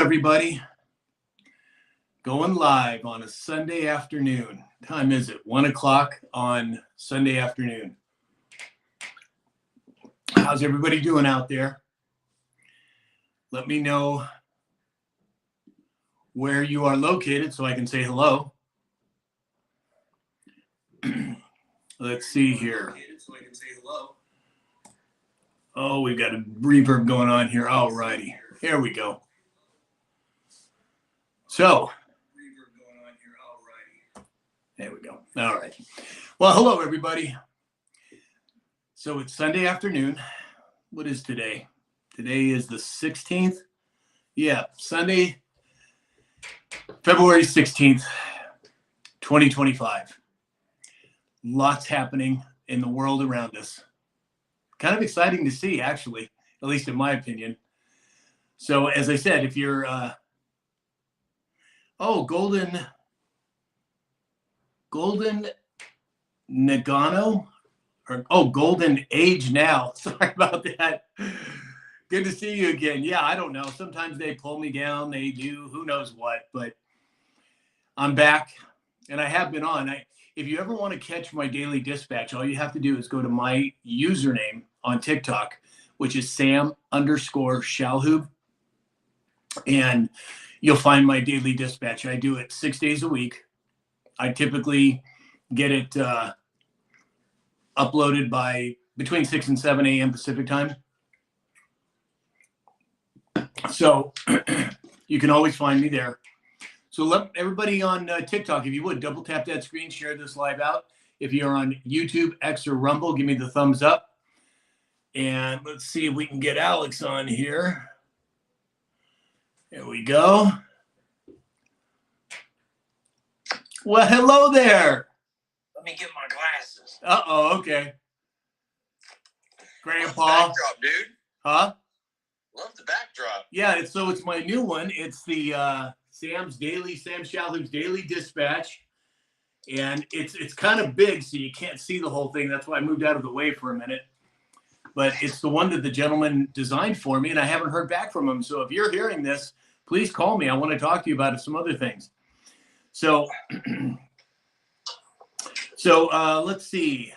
everybody. Going live on a Sunday afternoon. Time is it? 1 o'clock on Sunday afternoon. How's everybody doing out there? Let me know where you are located so I can say hello. Let's see here. Oh, we've got a reverb going on here. All righty. Here we go. So, there we go. All right. Well, hello, everybody. So it's Sunday afternoon. What is today? Today is the 16th. Yeah, Sunday, February 16th, 2025. Lots happening in the world around us. Kind of exciting to see, actually, at least in my opinion. So, as I said, if you're, Golden Nagano, Golden Age Now. Sorry about that. Good to see you again. Yeah, I don't know. Sometimes they pull me down. They do. Who knows what? But I'm back, and I have been on. If you ever want to catch my daily dispatch, all you have to do is go to my username on TikTok, which is Sam_Shalhoub, and you'll find my daily dispatch. I do it 6 days a week. I typically get it uploaded by between 6 and 7 a.m. Pacific time. So you can always find me there. So let everybody on TikTok, if you would, double tap that screen, share this live out. If you're on YouTube, X, or Rumble, give me the thumbs up. And let's see if we can get Alex on here. There we go. Well, hello there. Let me get my glasses. Uh-oh, okay. Grandpa. Backdrop, dude. Huh? Love the backdrop. Yeah, it's my new one. It's the Sam Shalhoub's Daily Dispatch. And it's kind of big, so you can't see the whole thing. That's why I moved out of the way for a minute. But it's the one that the gentleman designed for me, and I haven't heard back from him. So if you're hearing this, please call me. I want to talk to you about some other things. So, let's see.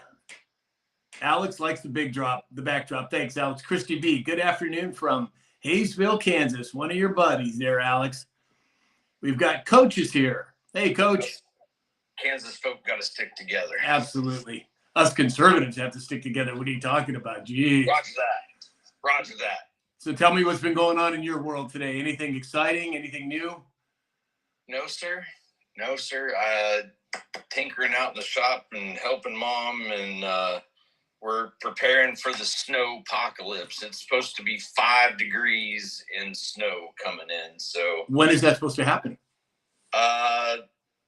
Alex likes the backdrop. Thanks, Alex. Christy B, good afternoon from Hayesville, Kansas. One of your buddies there, Alex. We've got coaches here. Hey, Coach. Kansas folk got to stick together. Absolutely. Us conservatives have to stick together. What are you talking about? Gee. Roger that. So tell me what's been going on in your world today. Anything exciting? Anything new? No, sir. Tinkering out in the shop and helping Mom, and we're preparing for the snow apocalypse. It's supposed to be 5 degrees and snow coming in. So when is that supposed to happen?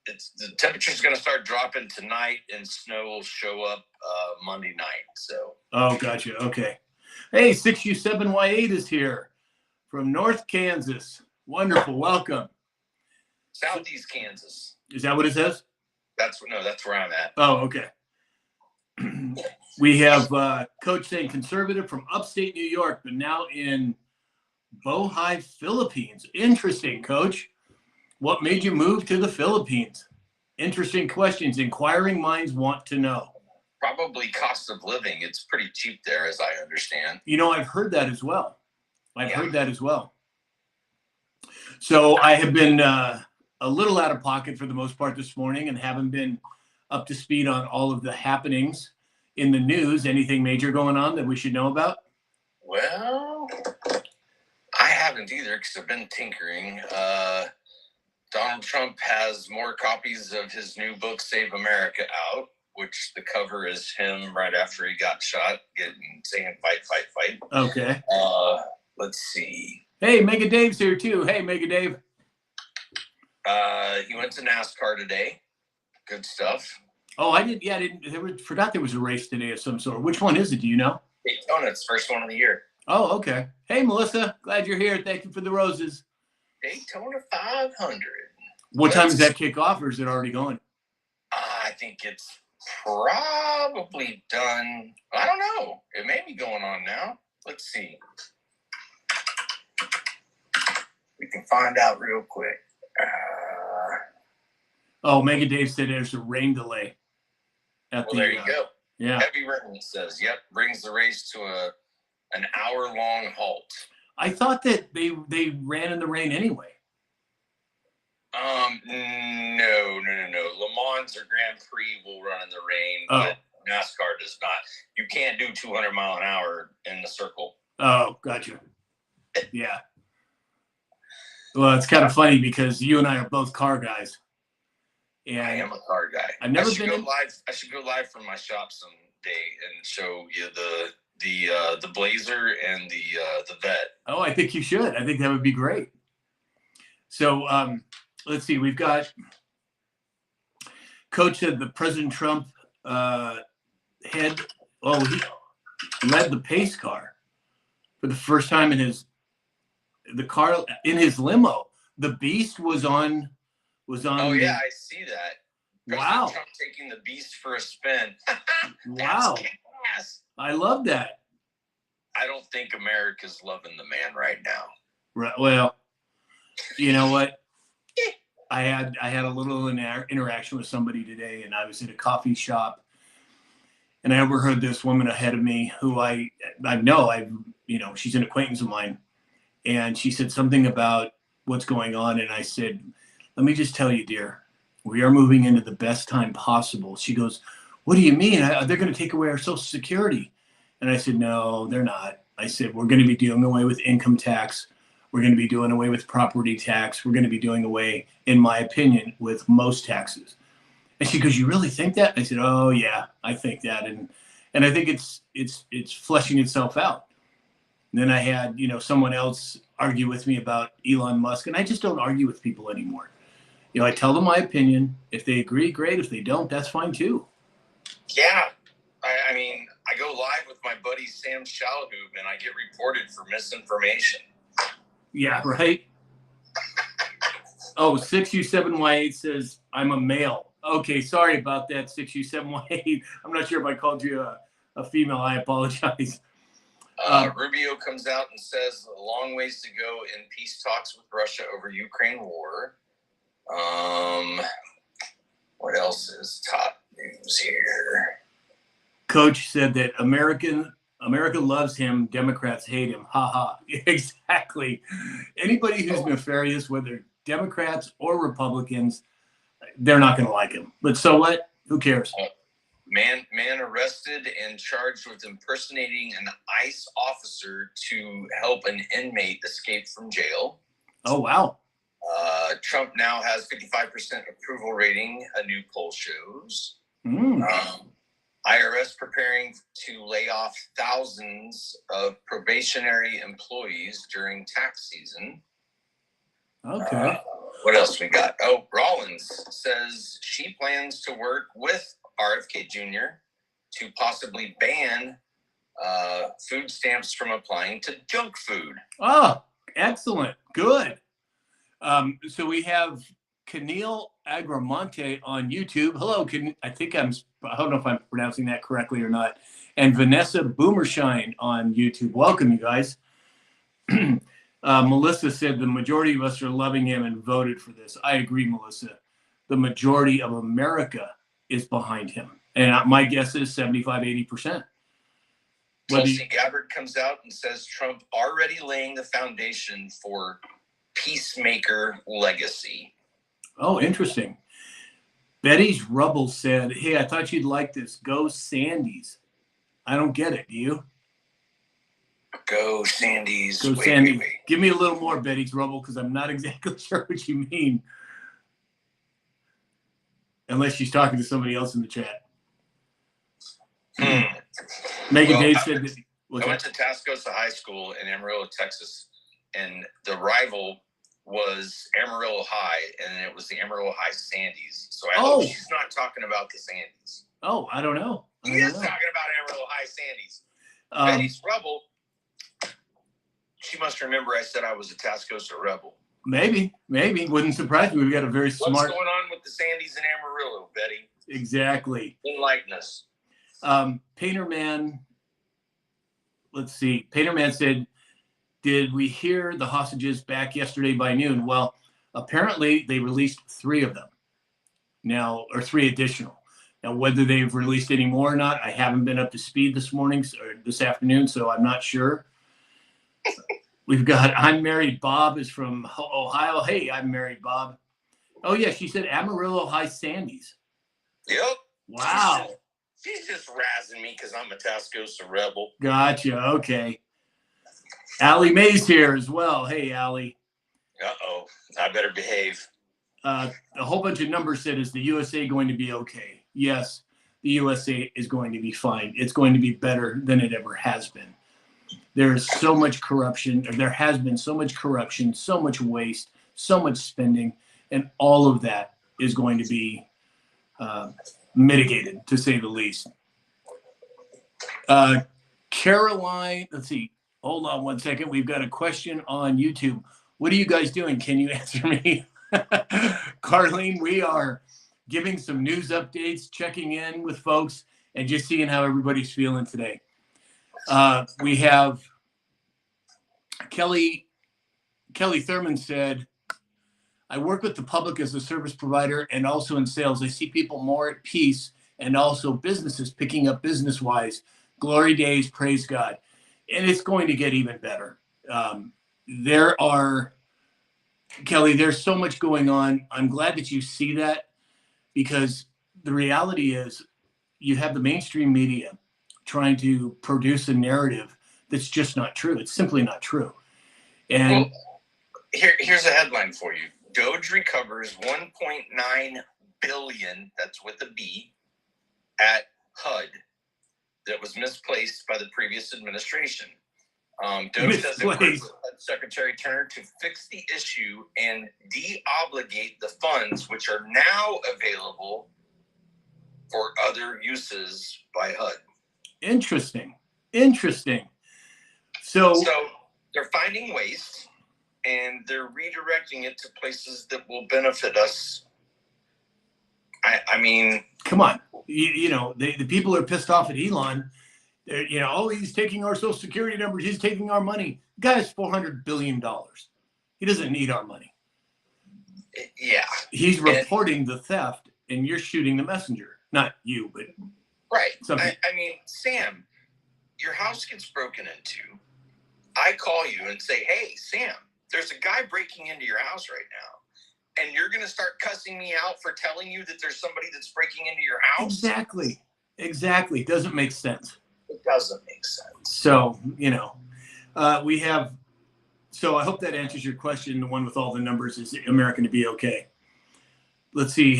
The temperature's going to start dropping tonight, and snow will show up Monday night. So. Oh, gotcha. Okay. Hey, 6U7Y8 is here from North Kansas. Wonderful. Welcome. Southeast Kansas. Is that what it says? That's where I'm at. Oh, okay. We have Coach saying conservative from upstate New York, but now in Bohai, Philippines. Interesting, Coach. What made you move to the Philippines? Interesting questions. Inquiring minds want to know. Probably cost of living. It's pretty cheap there, as I understand. I've heard that as well. So I have been a little out of pocket for the most part this morning and haven't been up to speed on all of the happenings in the news. Anything major going on that we should know about? Well, I haven't either because I've been tinkering. Donald Trump has more copies of his new book, Save America, out, which the cover is him right after he got shot, saying fight, fight, fight. Okay. Let's see. Hey, Mega Dave's here too. Hey, Mega Dave. He went to NASCAR today. Good stuff. Oh, I didn't. Yeah, forgot there was a race today of some sort. Which one is it? Do you know? Daytona. It's first one of the year. Oh, okay. Hey, Melissa. Glad you're here. Thank you for the roses. Daytona 500. What time does that kick off, or is it already going? I think it's probably done. I don't know. It may be going on now. Let's see. We can find out real quick. Oh, Mega Dave said there's a rain delay. There you go. Yeah. Heavy rain, says. Yep, brings the race to an hour-long halt. I thought that they ran in the rain anyway. No. Le Mans or Grand Prix will run in the rain, but NASCAR does not. You can't do 200 mile an hour in the circle. Oh, gotcha. Yeah. Well, it's kind of funny because you and I are both car guys. And I am a car guy. I've never been live. I should go live from my shop someday and show you the Blazer and the Vet. Oh, I think you should. I think that would be great. So let's see. We've got Coach said the President Trump he led the pace car for the first time in his limo. The Beast was on. Oh yeah, I see that. Wow. Trump taking the Beast for a spin. Wow. I love that. I don't think America's loving the man right now. Right. Well, you know what? I had a little interaction with somebody today, and I was at a coffee shop, and I overheard this woman ahead of me who I know, she's an acquaintance of mine, and she said something about what's going on, and I said, let me just tell you, dear, we are moving into the best time possible. She goes, what do you mean? They're going to take away our Social Security. And I said, no, they're not. I said, we're going to be doing away with income tax. We're going to be doing away with property tax. We're going to be doing away, in my opinion, with most taxes. And she goes, you really think that? I said, oh, yeah, I think that. And I think it's fleshing itself out. And then I had, someone else argue with me about Elon Musk. And I just don't argue with people anymore. I tell them my opinion. If they agree, great. If they don't, that's fine too. Yeah. I mean, I go live with my buddy Sam Shalhoub, and I get reported for misinformation. Yeah, right? Oh, 6U7Y8 says, I'm a male. Okay, sorry about that, 6U7Y8. I'm not sure if I called you a female. I apologize. Rubio comes out and says a long ways to go in peace talks with Russia over Ukraine war. What else is top news here? Coach said that America loves him, Democrats hate him. Ha ha. Exactly. Anybody who's nefarious, whether Democrats or Republicans, they're not going to like him. But so what? Who cares? Man arrested and charged with impersonating an ICE officer to help an inmate escape from jail. Oh, wow. Trump now has 55% approval rating, a new poll shows. IRS preparing to lay off thousands of probationary employees during tax season. Okay. What else we got? Oh, Rollins says she plans to work with RFK Jr. to possibly ban food stamps from applying to junk food. Oh, excellent. Good. So we have Keneal Agramonte on YouTube. Hello, I don't know if I'm pronouncing that correctly or not. And Vanessa Boomershine on YouTube. Welcome, you guys. Melissa said the majority of us are loving him and voted for this. I agree, Melissa. The majority of America is behind him. And my guess is 75, 80%. Tulsi Gabbard comes out and says Trump already laying the foundation for peacemaker legacy. Oh, interesting. Betty's Rubble said, hey, I thought you'd like this. Go Sandys. I don't get it. Do you? Go Sandys. Go Sandys. Wait. Give me a little more, Betty's Rubble, because I'm not exactly sure what you mean. Unless she's talking to somebody else in the chat. Megan Dave said that. I went to Tascosa High School in Amarillo, Texas, and the rival was Amarillo High, and it was the Amarillo High Sandys. So I hope she's not talking about the Sandys. Oh, I don't know. She is talking about Amarillo High Sandys. Betty's Rebel. She must remember I said I was a Tascosa Rebel. Maybe. Wouldn't surprise me. We've got a very smart. What's going on with the Sandys in Amarillo, Betty? Exactly. Enlighten us. Painterman. Let's see. Painterman said Did we hear the hostages back yesterday by noon? Well, apparently they released 3 of them now, or 3 additional. Now, whether they've released any more or not, I haven't been up to speed this morning or this afternoon, so I'm not sure. We've got I'm Married Bob is from Ohio. Hey, I'm Married Bob. Oh, yeah, she said Amarillo High Sandies. Yep. Wow. She's just razzing me because I'm a Tascosa rebel. Gotcha. Okay. Allie Mae's here as well. Hey, Allie. Uh-oh. I better behave. A whole bunch of numbers said, is the USA going to be okay? Yes, the USA is going to be fine. It's going to be better than it ever has been. There is so much corruption, or there has been so much corruption, so much waste, so much spending, and all of that is going to be mitigated, to say the least. Caroline, let's see. Hold on one second. We've got a question on YouTube. What are you guys doing? Can you answer me? Carlene, we are giving some news updates, checking in with folks, and just seeing how everybody's feeling today. We have Kelly Thurman said, I work with the public as a service provider and also in sales. I see people more at peace and also businesses picking up business-wise. Glory days, praise God. And it's going to get even better. Kelly, there's so much going on. I'm glad that you see that, because the reality is you have the mainstream media trying to produce a narrative that's just not true. It's simply not true. And here's a headline for you. Doge recovers 1.9 billion, that's with a B, at HUD that was misplaced by the previous administration. Doge says it worked with Secretary Turner to fix the issue and de-obligate the funds, which are now available for other uses by HUD. Interesting. So they're finding waste and they're redirecting it to places that will benefit us. I mean, come on. The people are pissed off at Elon. He's taking our social security numbers. He's taking our money. The guy has $400 billion. He doesn't need our money. Yeah. He's reporting the theft, and you're shooting the messenger. Not you, but right. I mean, Sam, your house gets broken into. I call you and say, hey, Sam, there's a guy breaking into your house right now. And you're going to start cussing me out for telling you that there's somebody that's breaking into your house? Exactly. It doesn't make sense. It doesn't make sense. So, we have, so I hope that answers your question. The one with all the numbers, is America to be okay? Let's see.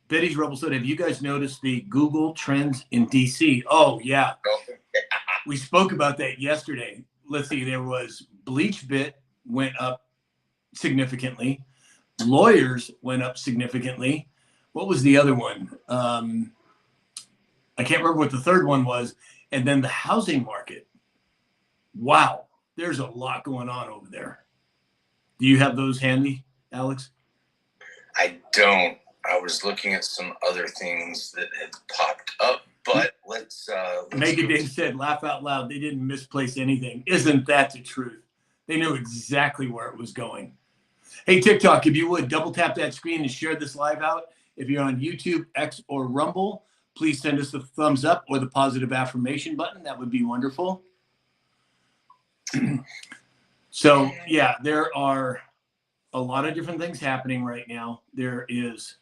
Betty's Rebel said, have you guys noticed the Google trends in DC? Oh, yeah. We spoke about that yesterday. Let's see. There was BleachBit went up significantly. Lawyers went up significantly. What was the other one? I can't remember what the third one was. And then the housing market. Wow. There's a lot going on over there. Do you have those handy, Alex? I don't. I was looking at some other things that had popped up, but let's Mega Dave said, laugh out loud. They didn't misplace anything. Isn't that the truth? They knew exactly where it was going. Hey, TikTok, if you would, double tap that screen and share this live out. If you're on YouTube, X, or Rumble, please send us the thumbs up or the positive affirmation button. That would be wonderful. So, yeah, there are a lot of different things happening right now. There is,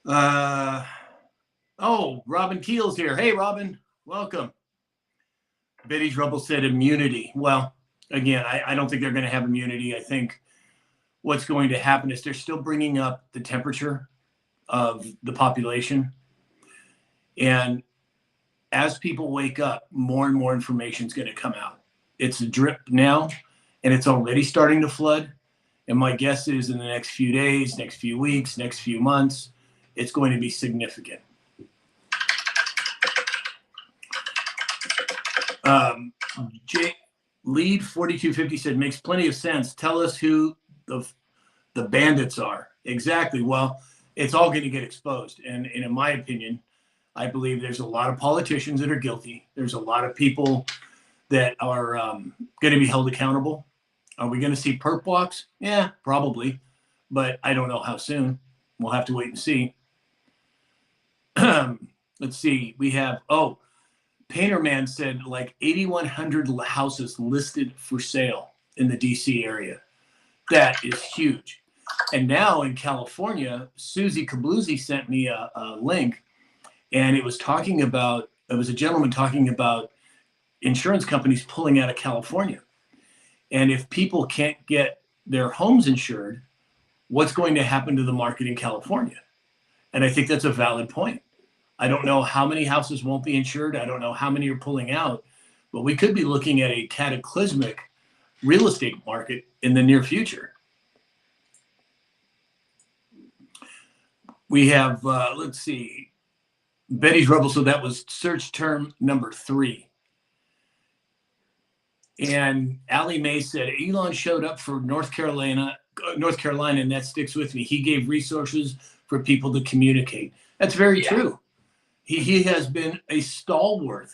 Robin Keel's here. Hey, Robin, welcome. Betty's Rebel said immunity. Well, again, I don't think they're going to have immunity. I think what's going to happen is they're still bringing up the temperature of the population. And as people wake up, more and more information is going to come out. It's a drip now, and it's already starting to flood. And my guess is in the next few days, next few weeks, next few months, it's going to be significant. Lead 4250 said, makes plenty of sense. Tell us who the bandits are. Exactly. Well, it's all going to get exposed. And in my opinion, I believe there's a lot of politicians that are guilty. There's a lot of people that are going to be held accountable. Are we going to see perp walks? Yeah, probably, but I don't know how soon. We'll have to wait and see. Let's see. We have, Painter Man said like 8,100 houses listed for sale in the DC area. That is huge. And now in California, Susie Kabluzzi sent me a link, and it was a gentleman talking about insurance companies pulling out of California. And if people can't get their homes insured, what's going to happen to the market in California? And I think that's a valid point. I don't know how many houses won't be insured. I don't know how many are pulling out, but we could be looking at a cataclysmic real estate market in the near future. We have, let's see, Betty's Rebel. So that was search term number 3. And Allie Mae said, Elon showed up for North Carolina, and that sticks with me. He gave resources for people to communicate. That's very true. He has been a stalwart.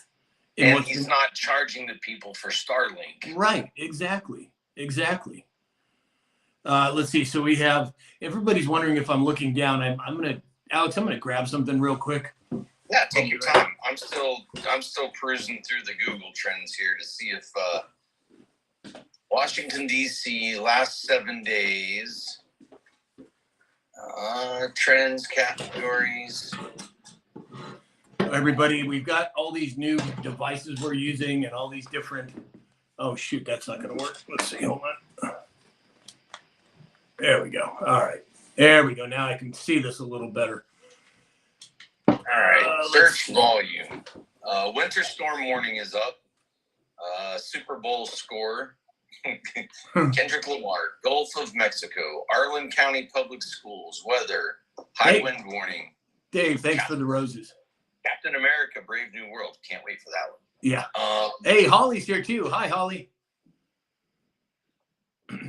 And he's not charging the people for Starlink. Right, exactly. Let's see. So we have, everybody's wondering if I'm looking down. Alex, I'm gonna grab something real quick. Yeah, take your time. I'm still perusing through the Google trends here to see if Washington D.C. last 7 days trends, categories. Everybody, we've got all these new devices we're using and all these different. Oh shoot, that's not gonna work. Let's see. Hold on. There we go. All right. There we go. Now I can see this a little better. All right. Search volume. Winter storm warning is up. Super Bowl score. Kendrick Lamar. Gulf of Mexico. Arlen County Public Schools. Weather. High wind warning. Dave, thanks for the roses. Captain America, Brave New World. Can't wait for that one. Yeah. Hey, Holly's here too. Hi, Holly.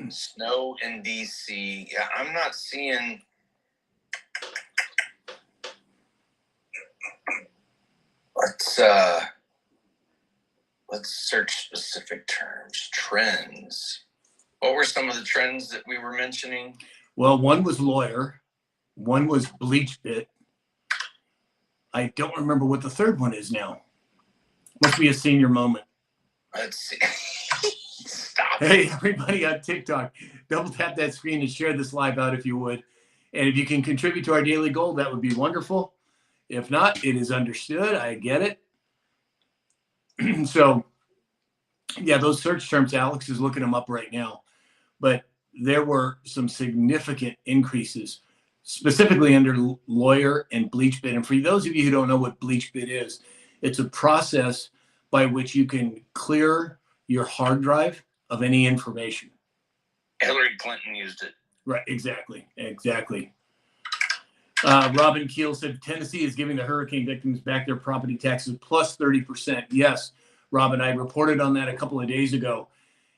Snow in DC. Yeah, I'm not seeing. Let's search specific terms. Trends. What were some of the trends that we were mentioning? Well, one was lawyer. One was bleach bit. I don't remember what the third one is now. Must be a senior moment. Let's see. Stop. Hey, everybody on TikTok, double tap that screen and share this live out if you would. And if you can contribute to our daily goal, that would be wonderful. If not, it is understood. I get it. So, yeah, those search terms, Alex is looking them up right now. But there were some significant increases, specifically under lawyer and bleach bit. And for those of you who don't know what bleach bit is, it's a process by which you can clear your hard drive of any information. Hillary Clinton used it. Right, exactly. Robin Keel said Tennessee is giving the hurricane victims back their property taxes plus 30%. Yes, Robin, I reported on that a couple of days ago.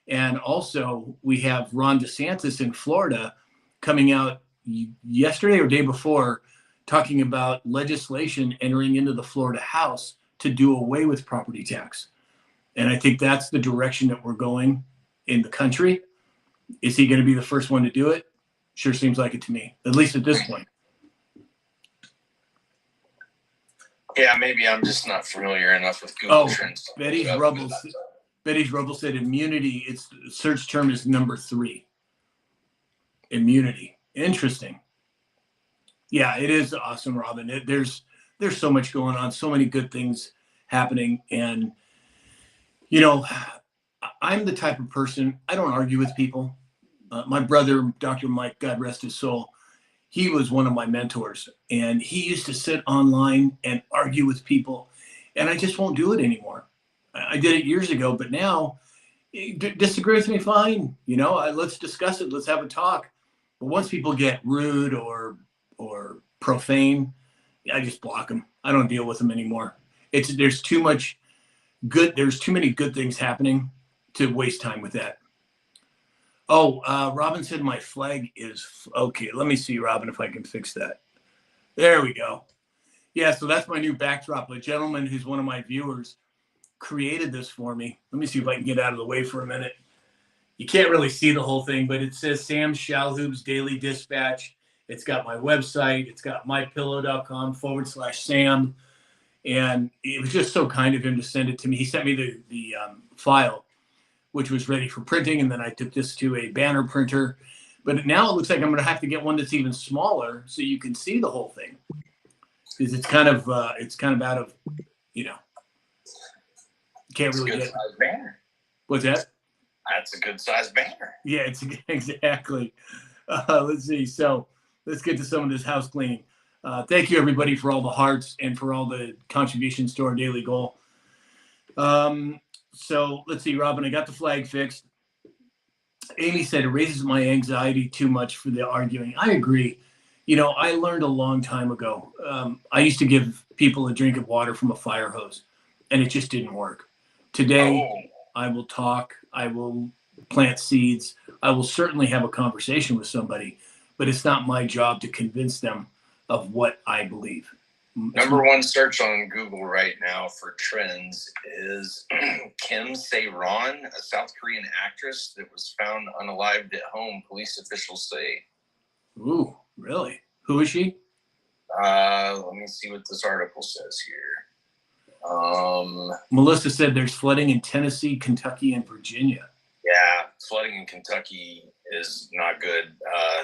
And also we have Ron DeSantis in Florida coming out yesterday or day before talking about legislation entering into the Florida House to do away with property tax. And I think that's the direction that we're going in the country. Is he going to be the first one to do it? Sure seems like it to me, at least at this point. Yeah, maybe I'm just not familiar enough with Google Trends. Betty's Rubble said immunity, its search term is number 3. Immunity. Interesting. Yeah, it is awesome, Robin. There's so much going on, so many good things happening. And, you know, I'm the type of person, I don't argue with people. My brother, Dr. Mike, God rest his soul, he was one of my mentors. And he used to sit online and argue with people. And I just won't do it anymore. I did it years ago, but now, disagree with me, fine. You know, let's discuss it. Let's have a talk. But once people get rude or profane, I just block them. I don't deal with them anymore. There's too many good things happening to waste time with that. Robin said my flag is okay. Let me see, Robin, if I can fix that. There we go. Yeah, so that's my new backdrop. A gentleman who's one of my viewers created this for me. Let me see if I can get out of the way for a minute. You can't really see the whole thing, but it says Sam Shalhoub's Daily Dispatch. It's got my website. It's got mypillow.com/Sam. And it was just so kind of him to send it to me. He sent me the file, which was ready for printing. And then I took this to a banner printer. But now it looks like I'm going to have to get one that's even smaller so you can see the whole thing. Because it's kind of out of, you know, can't really get. Size banner. What's that? That's a good size banner. Yeah, it's exactly. Let's see. So let's get to some of this house cleaning. Thank you, everybody, for all the hearts and for all the contributions to our daily goal. So let's see, Robin, I got the flag fixed. Amy said it raises my anxiety too much for the arguing. I agree. You know, I learned a long time ago. I used to give people a drink of water from a fire hose, and it just didn't work. Today, I will talk. I will plant seeds. I will certainly have a conversation with somebody, but it's not my job to convince them of what I believe. Number one search on Google right now for trends is Kim Se-ron, a South Korean actress that was found unalived at home, police officials say. Ooh, really? Who is she? Let me see what this article says here. Melissa said there's flooding in Tennessee, Kentucky, and Virginia. Yeah, flooding in Kentucky is not good.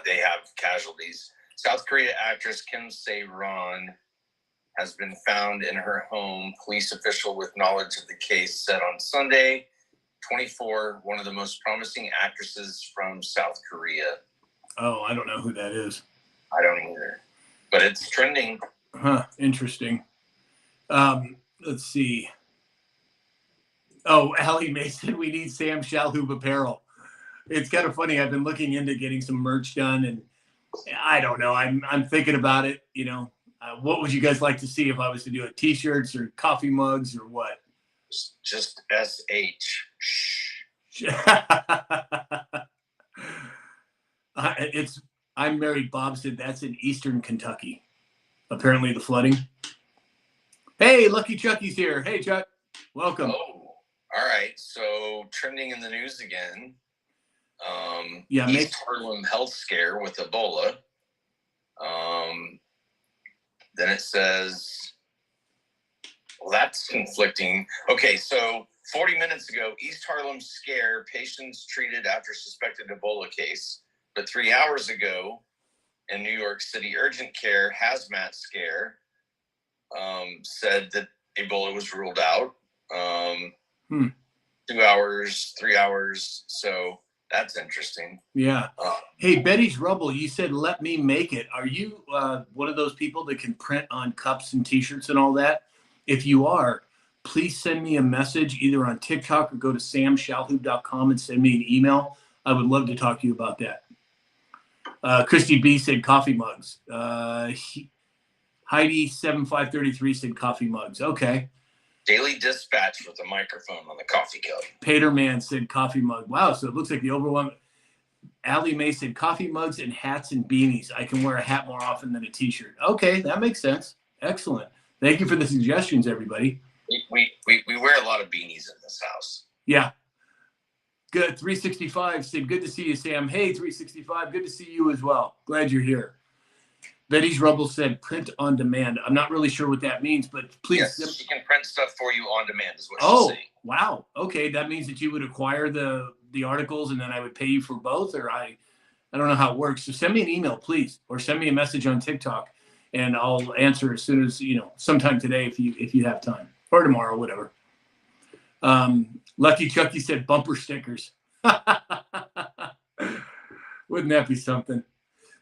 They have casualties. South Korea actress Kim Se-ron has been found in her home. Police official with knowledge of the case said on Sunday, 24, one of the most promising actresses from South Korea. Oh, I don't know who that is. I don't either. But it's trending. Huh, interesting. Let's see. Oh, Allie Mason, we need Sam Shalhoub apparel. It's kind of funny. I've been looking into getting some merch done, and I don't know. I'm thinking about it. You know, what would you guys like to see if I was to do it? T-shirts or coffee mugs or what? Just SH. I'm married. Bob said that's in Eastern Kentucky. Apparently the flooding. Hey, Lucky Chucky's here. Hey, Chuck. Welcome. Oh, all right. So trending in the news again. Yeah, East Harlem health scare with Ebola. Then it says, well, that's conflicting. Okay, so 40 minutes ago, East Harlem scare, patients treated after suspected Ebola case. But 3 hours ago, in New York City, urgent care hazmat scare said that Ebola was ruled out. 2 hours, 3 hours. So that's interesting. Yeah. Hey, Betty's Rubble, you said, let me make it. Are you one of those people that can print on cups and T-shirts and all that? If you are, please send me a message either on TikTok or go to samshalhoub.com and send me an email. I would love to talk to you about that. Christy B said coffee mugs. Heidi7533 said coffee mugs. Okay. Daily Dispatch with a microphone on the coffee cup. Paterman said coffee mug. Wow, so it looks like the overwhelming. Allie Mae said coffee mugs and hats and beanies. I can wear a hat more often than a T-shirt. Okay, that makes sense. Excellent. Thank you for the suggestions, everybody. We wear a lot of beanies in this house. Yeah. Good. 365 said, good to see you, Sam. Hey, 365, good to see you as well. Glad you're here. Betty's Rubble said print on demand. I'm not really sure what that means, but please. Yes, she can print stuff for you on demand is what she's saying. Wow. Okay, that means that you would acquire the articles and then I would pay you for both, or I don't know how it works. So send me an email, please, or send me a message on TikTok, and I'll answer as soon as, sometime today if you have time, or tomorrow, whatever. Lucky Chucky said bumper stickers. Wouldn't that be something?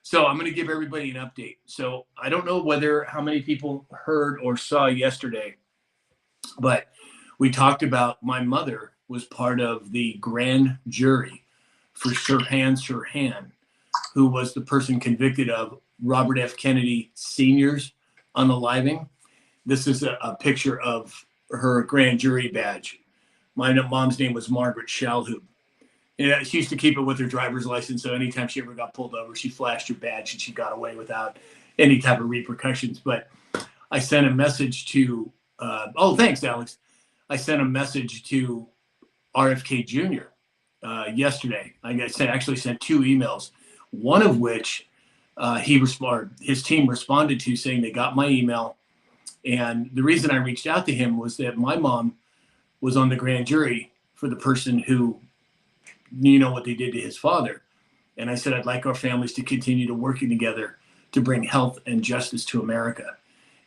So I'm going to give everybody an update. So I don't know how many people heard or saw yesterday, but we talked about my mother was part of the grand jury for Sirhan Sirhan, who was the person convicted of Robert F. Kennedy Sr.'s unaliving. This is a picture of her grand jury badge. My mom's name was Margaret Shalhoub. Yeah, she used to keep it with her driver's license, so anytime she ever got pulled over, she flashed her badge and she got away without any type of repercussions. But I sent a message to, thanks, Alex. I sent a message to RFK Jr. Yesterday. Actually sent 2 emails, one of which his team responded to saying they got my email. And the reason I reached out to him was that my mom was on the grand jury for the person who, what they did to his father. And I said, I'd like our families to continue to working together to bring health and justice to America.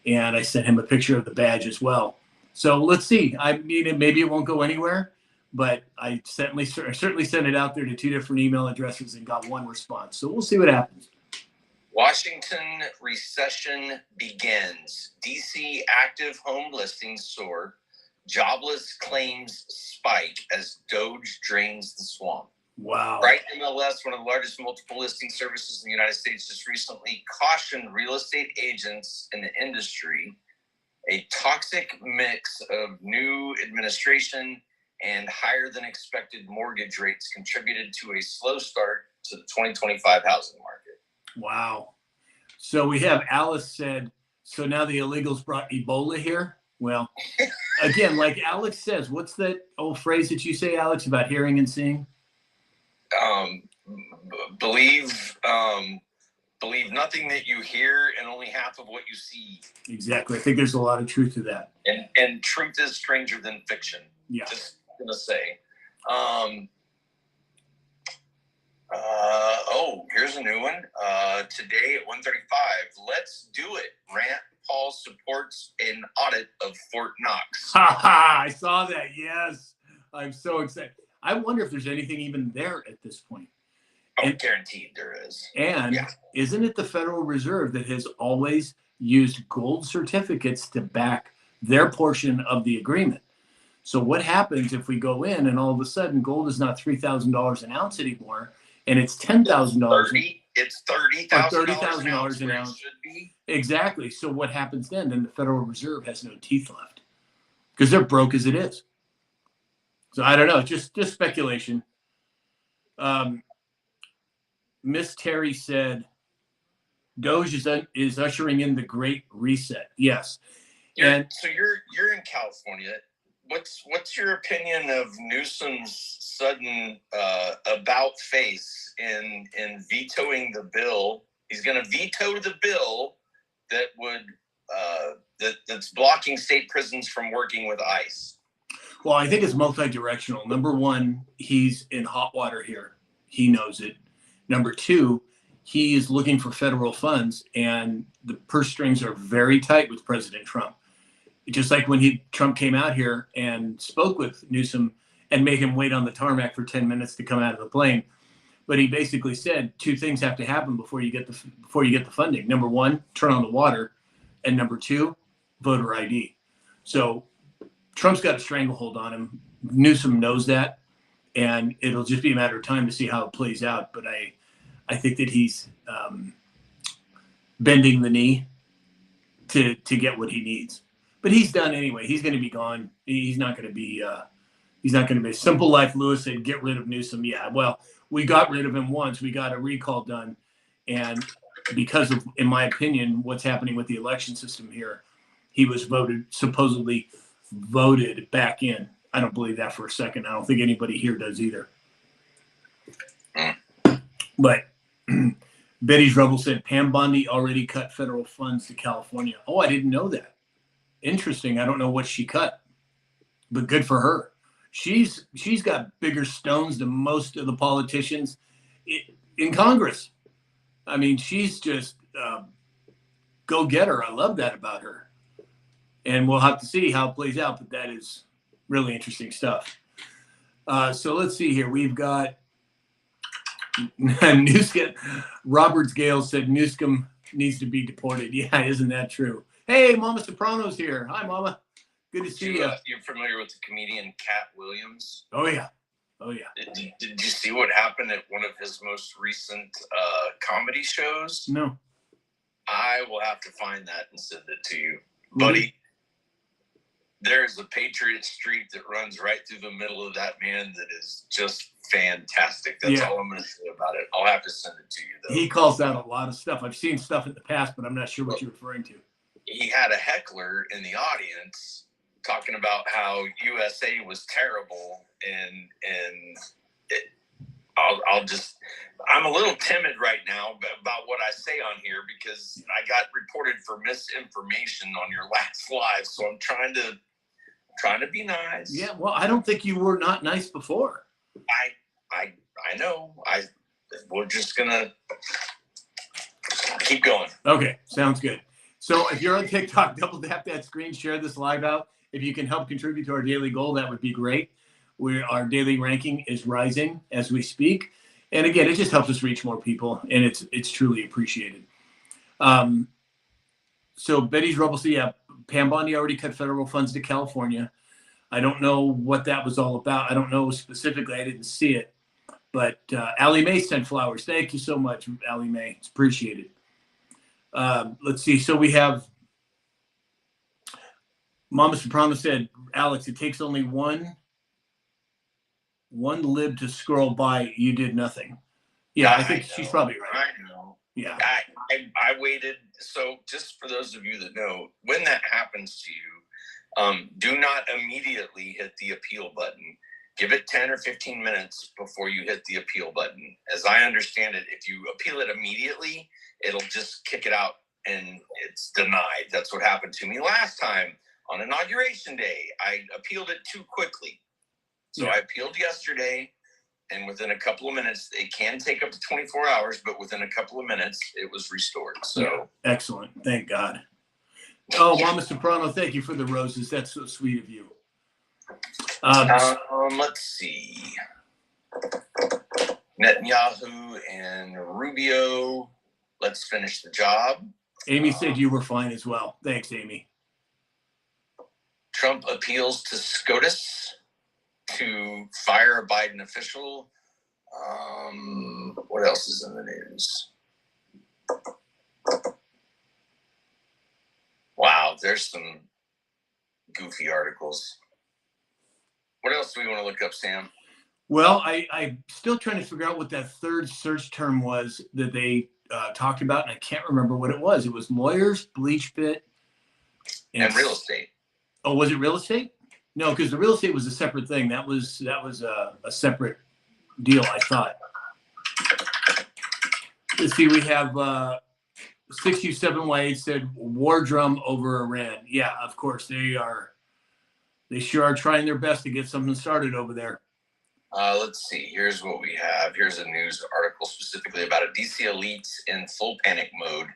And I sent him a picture of the badge as well. So let's see. I mean, maybe it won't go anywhere, but I certainly sent it out there to 2 different email addresses and got 1 response. So we'll see what happens. Washington recession begins. DC active home listings soar. Jobless claims spike as Doge drains the swamp. Wow. Right MLS, one of the largest multiple listing services in the United States, just recently cautioned real estate agents in the industry a toxic mix of new administration and higher than expected mortgage rates contributed to a slow start to the 2025 housing market. Wow. So we have Alice said, so now the illegals brought Ebola here? Well, again, like Alex says, what's that old phrase that you say, Alex, about hearing and seeing? Believe nothing that you hear and only half of what you see. Exactly. I think there's a lot of truth to that. And truth is stranger than fiction. Yeah. Just gonna say. Here's a new one. Today at 1:35. Let's do it. Rand Paul supports an audit of Fort Knox. I saw that. Yes. I'm so excited. I wonder if there's anything even there at this point. Guaranteed there is. And Isn't it the Federal Reserve that has always used gold certificates to back their portion of the agreement? So what happens if we go in and all of a sudden gold is not $3,000 an ounce anymore, and it's $10,000? It's $30,000 an ounce. Should be. Exactly. So what happens then? Then the Federal Reserve has no teeth left because they're broke as it is. So I don't know. Just speculation. Miss Terry said, Doge is ushering in the Great Reset. Yes. So you're in California. What's your opinion of Newsom's sudden about face in vetoing the bill? He's going to veto the bill that would that's blocking state prisons from working with ICE. Well, I think it's multi-directional. Number one, he's in hot water here. He knows it. Number two, he is looking for federal funds, and the purse strings are very tight with President Trump. Just like when Trump came out here and spoke with Newsom and made him wait on the tarmac for 10 minutes to come out of the plane. But he basically said 2 things have to happen before you get the funding. Number one, turn on the water, and number 2, voter ID. So Trump's got a stranglehold on him. Newsom knows that, and it'll just be a matter of time to see how it plays out. But I think that he's bending the knee to get what he needs. But he's done anyway. He's going to be gone. He's not going to be. He's not going to be. Simple Life Lewis said, "Get rid of Newsom." Yeah, well, we got rid of him once. We got a recall done, and because of, in my opinion, what's happening with the election system here, he was supposedly voted back in. I don't believe that for a second. I don't think anybody here does either. But Betty's Rebel said Pam Bondi already cut federal funds to California. Oh, I didn't know that. Interesting. I don't know what she cut, but good for her. She's got bigger stones than most of the politicians in Congress. I mean, she's just go get her. I love that about her. And we'll have to see how it plays out, but that is really interesting stuff. So let's see here. We've got Newsom. Roberts Gale said Newsom needs to be deported. Yeah, isn't that true? Hey, Mama Soprano's here. Hi, Mama. Good to see you. You're familiar with the comedian Cat Williams? Oh, yeah. Did you see what happened at one of his most recent comedy shows? No. I will have to find that and send it to you. Buddy, there's a Patriot Street that runs right through the middle of that, man, that is just fantastic. That's all I'm going to say about it. I'll have to send it to you, though. He calls out a lot of stuff. I've seen stuff in the past, but I'm not sure what you're referring to. He had a heckler in the audience talking about how USA was terrible, and I'm a little timid right now about what I say on here because I got reported for misinformation on your last live, so I'm trying to be nice. Yeah, well, I don't think you were not nice before. I know. We're just gonna keep going. Okay, sounds good. So if you're on TikTok, double tap that screen, share this live out. If you can help contribute to our daily goal, that would be great. Our daily ranking is rising as we speak. And again, it just helps us reach more people, and it's truly appreciated. So Betty's Rubble, yeah, Pam Bondi already cut federal funds to California. I don't know what that was all about. I don't know specifically. I didn't see it. But Allie Mae sent flowers. Thank you so much, Allie Mae. It's appreciated. Let's see. So we have Mama Soprano said, Alex, it takes only one lib to scroll by. You did nothing. Yeah, I think she's probably right. I know. Yeah. I waited. So just for those of you that know, when that happens to you, do not immediately hit the appeal button. Give it 10 or 15 minutes before you hit the appeal button. As I understand it, if you appeal it immediately, it'll just kick it out and it's denied. That's what happened to me last time on Inauguration Day. I appealed it too quickly. So I appealed yesterday, and within a couple of minutes, it can take up to 24 hours, but within a couple of minutes, it was restored. So excellent. Thank God. Oh, Mama Soprano, thank you for the roses. That's so sweet of you. Let's see. Netanyahu and Rubio. Let's finish the job. Amy said you were fine as well. Thanks, Amy. Trump appeals to SCOTUS to fire a Biden official. What else is in the news? Wow, there's some goofy articles. What else do we want to look up, Sam? Well, I'm still trying to figure out what that third search term was that they talked about, and I can't remember what it was. It was lawyers, bleach pit, and real estate. Oh, was it real estate? No, because the real estate was a separate thing. That was a separate deal, I thought. Let's see. We have 627Y8 said war drum over Iran. Yeah, of course they are. They sure are trying their best to get something started over there. Let's see. Here's what we have. Here's a news article specifically about a DC elites in full panic mode.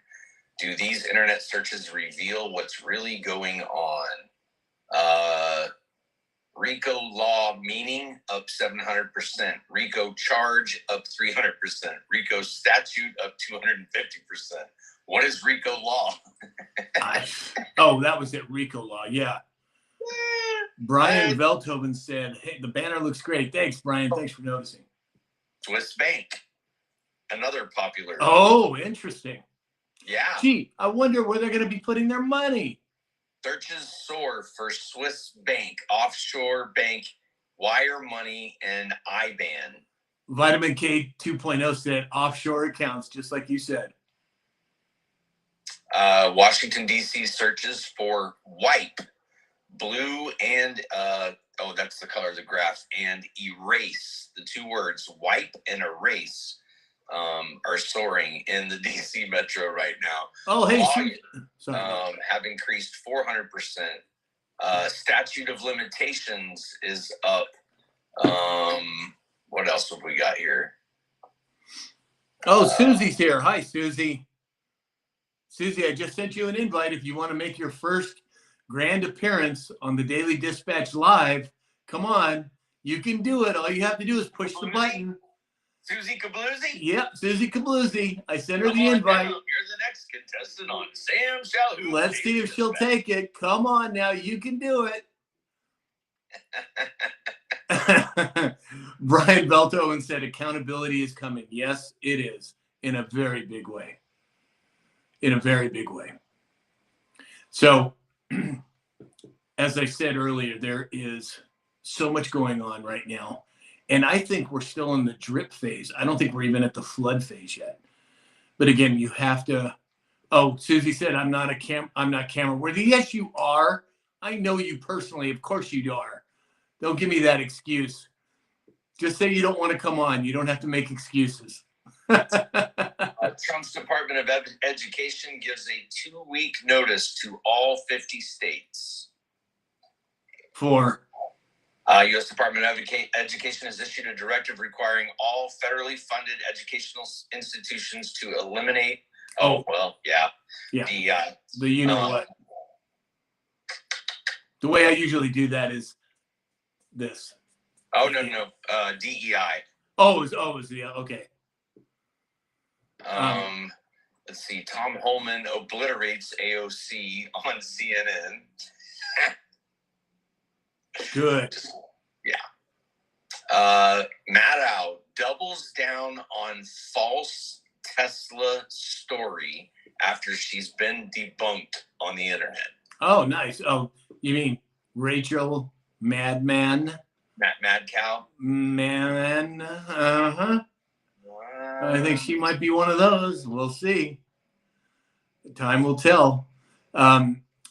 Do these internet searches reveal what's really going on? RICO law meaning up 700%. RICO charge up 300%. RICO statute up 250%. What is RICO law? That was it. RICO law. Yeah. Brian Velthoven said, hey, the banner looks great. Thanks, Brian. Thanks for noticing. Swiss Bank. Another popular. Oh, interesting. Yeah. Gee, I wonder where they're going to be putting their money. Searches soar for Swiss Bank, offshore bank, wire money, and IBAN. Vitamin K 2.0 said offshore accounts, just like you said. Washington, D.C. searches for wipe, blue, and, that's the color of the graph, and erase. The two words, wipe and erase, are soaring in the D.C. metro right now. Oh, hey, have increased 400%. Statute of limitations is up. What else have we got here? Oh, Susie's here. Hi, Susie. Susie, I just sent you an invite. If you want to make your first grand appearance on the Daily Dispatch Live, come on. You can do it. All you have to do is push the button. Susie Kabloozy? Yep, Susie Kabloozy. I sent her the invite. You're the next contestant on Sam Shall. Let's see if she'll take it. Come on now, you can do it. Brian Velthoven said accountability is coming. Yes, it is, in a very big way. In a very big way. So, as I said earlier, there is so much going on right now. And I think we're still in the drip phase. I don't think we're even at the flood phase yet. But again, you have to. Oh, Susie said, I'm not camera worthy. Yes, you are. I know you personally. Of course you are. Don't give me that excuse. Just say you don't want to come on. You don't have to make excuses. Trump's Department of Education gives a 2-week notice to all 50 states. For U.S. Department of Education has issued a directive requiring all federally funded educational institutions to eliminate. Yeah. The you know what? The way I usually do that is this. No. DEI. Yeah. Okay. Let's see. Tom Holman obliterates AOC on CNN. Good. Yeah. Maddow doubles down on false Tesla story after she's been debunked on the internet. Oh, nice. Oh, you mean Rachel Madman? Mad Cow? Man. Uh-huh. I think she might be one of those. We'll see. Time will tell.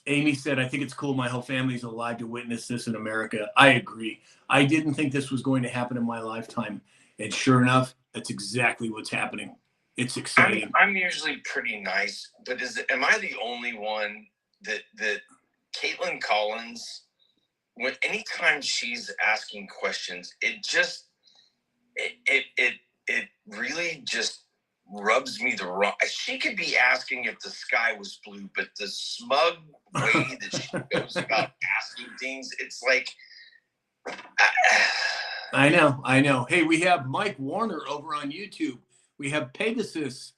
Amy said, I think it's cool my whole family's alive to witness this in America. I agree. I didn't think this was going to happen in my lifetime. And sure enough, that's exactly what's happening. It's exciting. I'm usually pretty nice, but am I the only one that Caitlin Collins, anytime she's asking questions, it really just rubs me the wrong. She could be asking if the sky was blue, but the smug way that she goes about asking things, it's like. I know. Hey, we have Mike Warner over on YouTube. We have Pegasus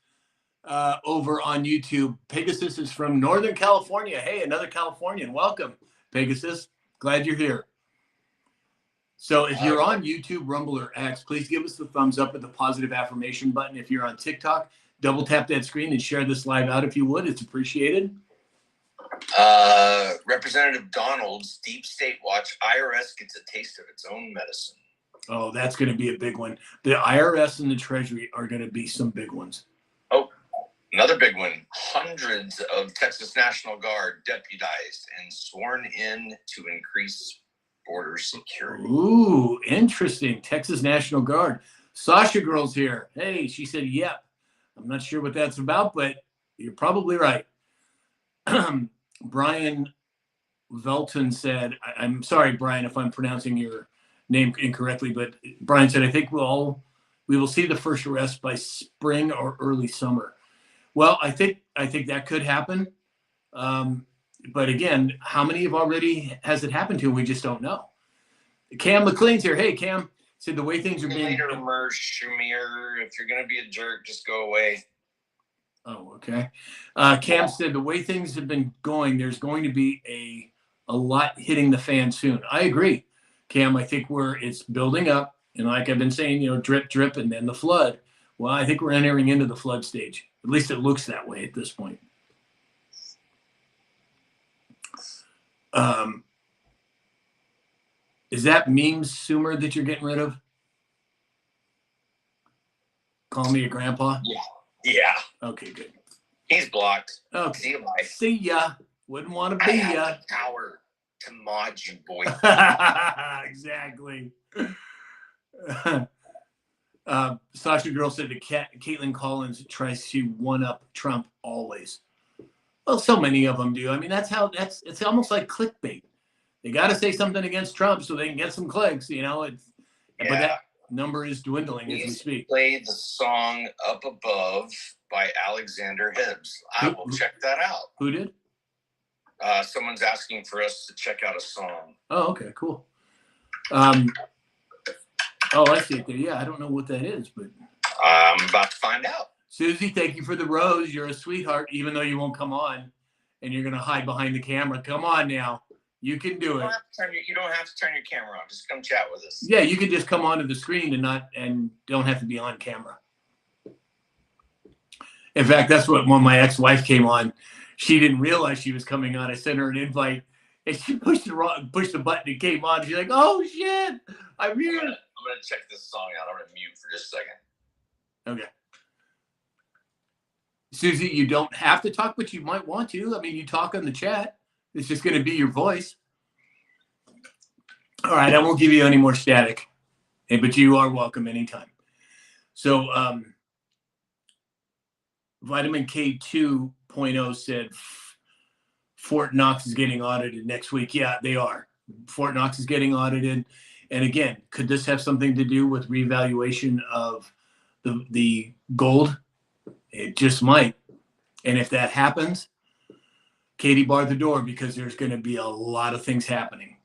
over on YouTube. Pegasus is from Northern California. Hey, another Californian. Welcome, Pegasus. Glad you're here. So if you're on YouTube, Rumble, or X, please give us the thumbs up with the positive affirmation button. If you're on TikTok, double tap that screen and share this live out if you would. It's appreciated. Representative Donald's Deep State Watch, IRS gets a taste of its own medicine. Oh, that's going to be a big one. The IRS and the Treasury are going to be some big ones. Oh, another big one. Hundreds of Texas National Guard deputized and sworn in to increase border security. Ooh, interesting. Texas National Guard. Sasha Girl's here. Hey, she said, yep. I'm not sure what that's about, but you're probably right. Brian Velton said, I'm sorry, Brian, if I'm pronouncing your name incorrectly, but Brian said, I think we will see the first arrest by spring or early summer. Well, I think that could happen. But again, how many has it happened to? We just don't know. Cam McLean's here. Hey, Cam. Said the way things are being. Later, Shamir, if you're going to be a jerk, just go away. Oh, okay. Cam said the way things have been going, there's going to be a lot hitting the fan soon. I agree, Cam. I think it's building up. And like I've been saying, drip, drip, and then the flood. Well, I think we're entering into the flood stage. At least it looks that way at this point. Is that meme Sumer that you're getting rid of? Call me a grandpa? Yeah. Okay, good. He's blocked. Okay. See you, bye. See ya. Wouldn't want to be ya. I have the power to mod you, boy. Exactly. Sasha Girl said that Caitlin Collins tries to one-up Trump always. Well, so many of them do. I mean, it's almost like clickbait. They got to say something against Trump so they can get some clicks, But that number is dwindling as we speak. Played the song Up Above by Alexander Hibbs. I will check that out. Who did? Someone's asking for us to check out a song. Oh, okay, cool. I see it there. Yeah, I don't know what that is, but I'm about to find out. Susie, thank you for the rose. You're a sweetheart, even though you won't come on and you're going to hide behind the camera. Come on now. You can do it. You don't have to turn your camera on. Just come chat with us. Yeah, you can just come onto the screen and don't have to be on camera. In fact, that's what when my ex-wife came on, she didn't realize she was coming on. I sent her an invite and she pushed the button and came on. She's like, oh shit. I'm here. I'm gonna check this song out. I'm gonna mute for just a second. Okay. Susie, you don't have to talk, but you might want to. I mean, you talk on the chat. It's just going to be your voice. All right, I won't give you any more static, but you are welcome anytime. So Vitamin K 2.0 said Fort Knox is getting audited next week. Yeah, they are. Fort Knox is getting audited. And again, could this have something to do with revaluation of the gold? It just might. And if that happens, Katie, bar the door, because there's going to be a lot of things happening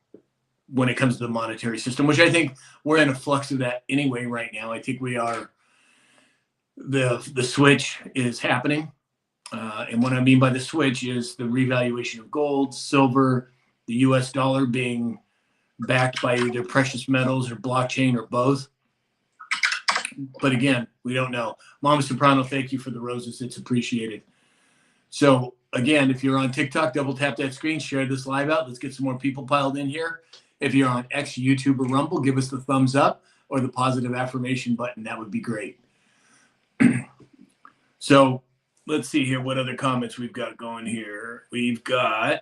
when it comes to the monetary system, which I think we're in a flux of that anyway right now. I think we are. The switch is happening. And what I mean by the switch is the revaluation of gold, silver, the US dollar being backed by either precious metals or blockchain or both. But again, we don't know. Mama Soprano, thank you for the roses. It's appreciated. So again, if you're on TikTok, double tap that screen, share this live out. Let's get some more people piled in here. If you're on X, YouTube, or Rumble, give us the thumbs up or the positive affirmation button. That would be great. So let's see here what other comments we've got going here. We've got,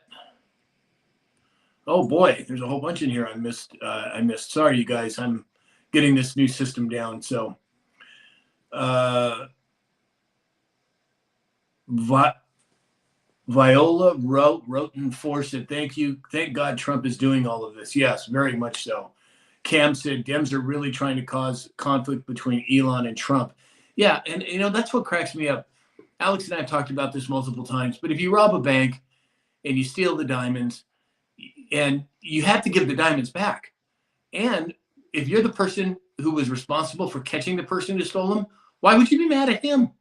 oh boy, there's a whole bunch in here I missed. Sorry, you guys. I'm getting this new system down. So Viola Roten Force said, thank you. Thank God Trump is doing all of this. Yes, very much so. Cam said, Dems are really trying to cause conflict between Elon and Trump. Yeah, and that's what cracks me up. Alex and I have talked about this multiple times, but if you rob a bank and you steal the diamonds, and you have to give the diamonds back. And if you're the person who was responsible for catching the person who stole them, why would you be mad at him?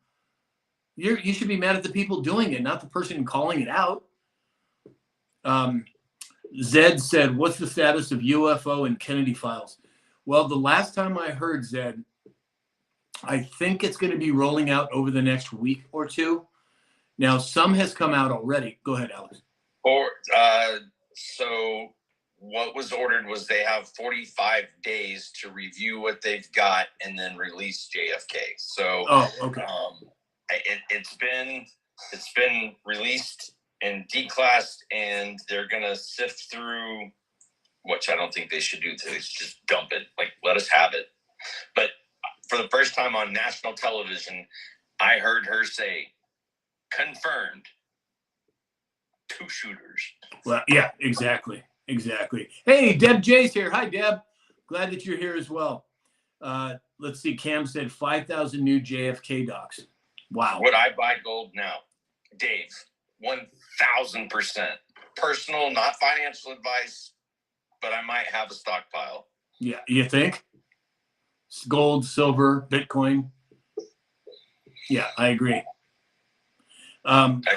You should be mad at the people doing it, not the person calling it out. Zed said, what's the status of UFO and Kennedy files? Well, the last time I heard, Zed, I think it's going to be rolling out over the next week or two. Now, some has come out already. Go ahead, Alex. So what was ordered was they have 45 days to review what they've got and then release JFK. So, okay. It's been released and declassed, and they're gonna sift through, which I don't think they should do. They should just dump it, like let us have it. But for the first time on national television, I heard her say, confirmed, 2 shooters. Well, yeah, exactly. Hey, Deb J's here. Hi, Deb. Glad that you're here as well. Let's see. Cam said 5,000 new JFK docs. Wow. Would I buy gold now? Dave, 1,000%. Personal, not financial advice, but I might have a stockpile. Yeah, you think? Gold, silver, Bitcoin. Yeah, I agree.